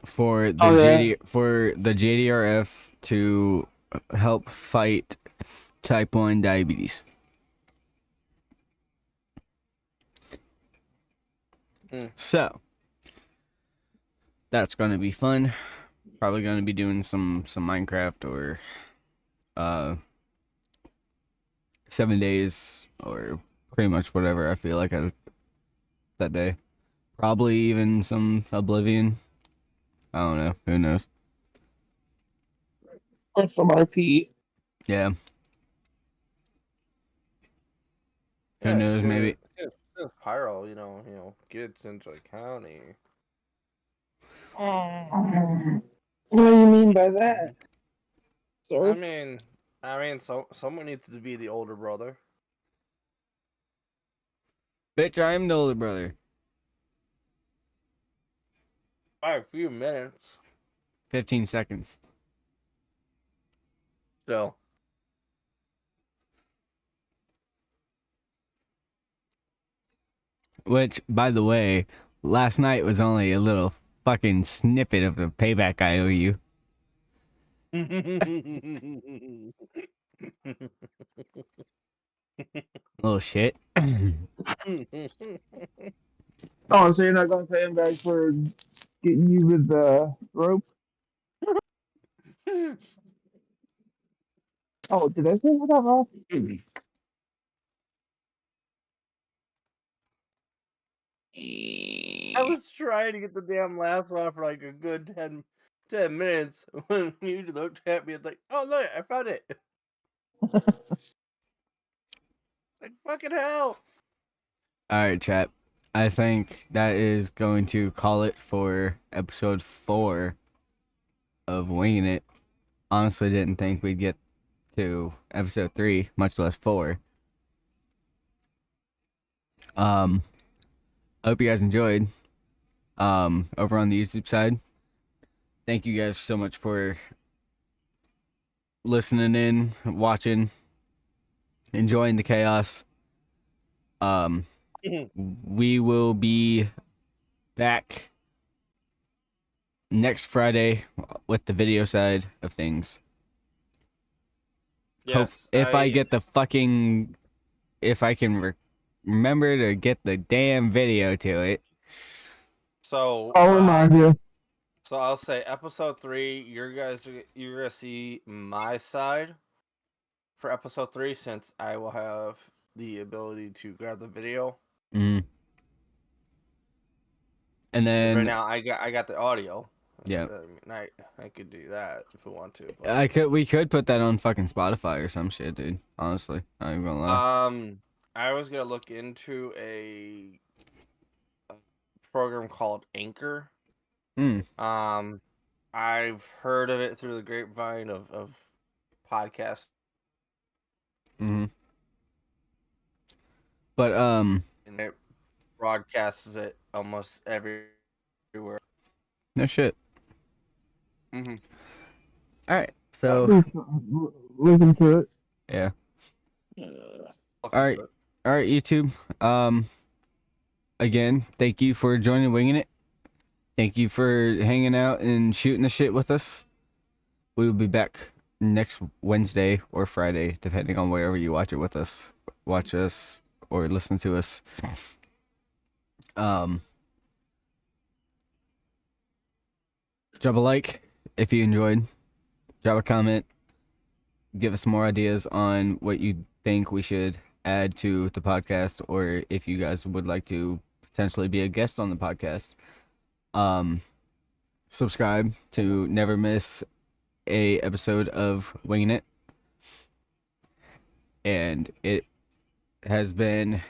for the for the JDRF to help fight type 1 diabetes. So that's going to be fun. Probably going to be doing some Minecraft or 7 days or pretty much whatever I feel like that day. Probably even some Oblivion. I don't know. Who knows? Or some RP. Yeah. Who knows? Maybe. Pyro, you know, good Central County. What do you mean by that? Sir? I mean, someone needs to be the older brother. Bitch, I am the older brother. By a few minutes. 15 seconds. So. Which, by the way, last night was only a little fucking snippet of the payback I owe you. Little shit. Oh, so you're not going to pay him back for getting you with the rope? Oh, did I say that wrong? I was trying to get the damn last one for like a good 10 minutes when you looked at me and like, oh look, I found it. Like fucking hell. Alright, chat. I think that is going to call it for episode 4 of Winging It. Honestly, didn't think we'd get to episode 3, much less 4. Hope you guys enjoyed. Over on the YouTube side, thank you guys so much for listening in, watching, enjoying the chaos. We will be back next Friday with the video side of things. Yes. If I get the fucking, if I can remember to get the damn video to it. So I'll remind you. So I'll say episode 3. You're gonna see my side for episode 3 since I will have the ability to grab the video. Mm. And then Right now I got the audio. Yeah. I could do that if we want to. But... we could put that on fucking Spotify or some shit, dude. Honestly, I'm even gonna lie. I was gonna look into a program called Anchor. I've heard of it through the grapevine of podcasts. But and it broadcasts it almost everywhere. No shit. All right, so listen to it. Yeah. All right, YouTube. Again, thank you for joining Winging It. Thank you for hanging out and shooting the shit with us. We will be back next Wednesday or Friday, depending on wherever you watch us or listen to us. Drop a like if you enjoyed. Drop a comment. Give us more ideas on what you think we should add to the podcast, or if you guys would like to potentially be a guest on the podcast. Subscribe to never miss a episode of Winging It. And it has been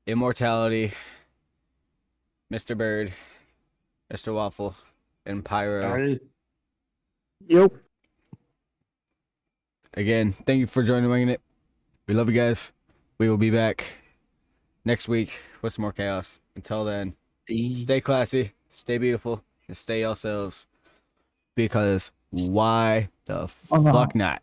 Immortality, Mr. Bird, Mr. Waffle, and Pyro. Yep. Again, thank you for joining Winging It. We love you guys. We will be back next week with some more chaos. Until then, stay classy, stay beautiful, and stay yourselves. Because why the fuck not?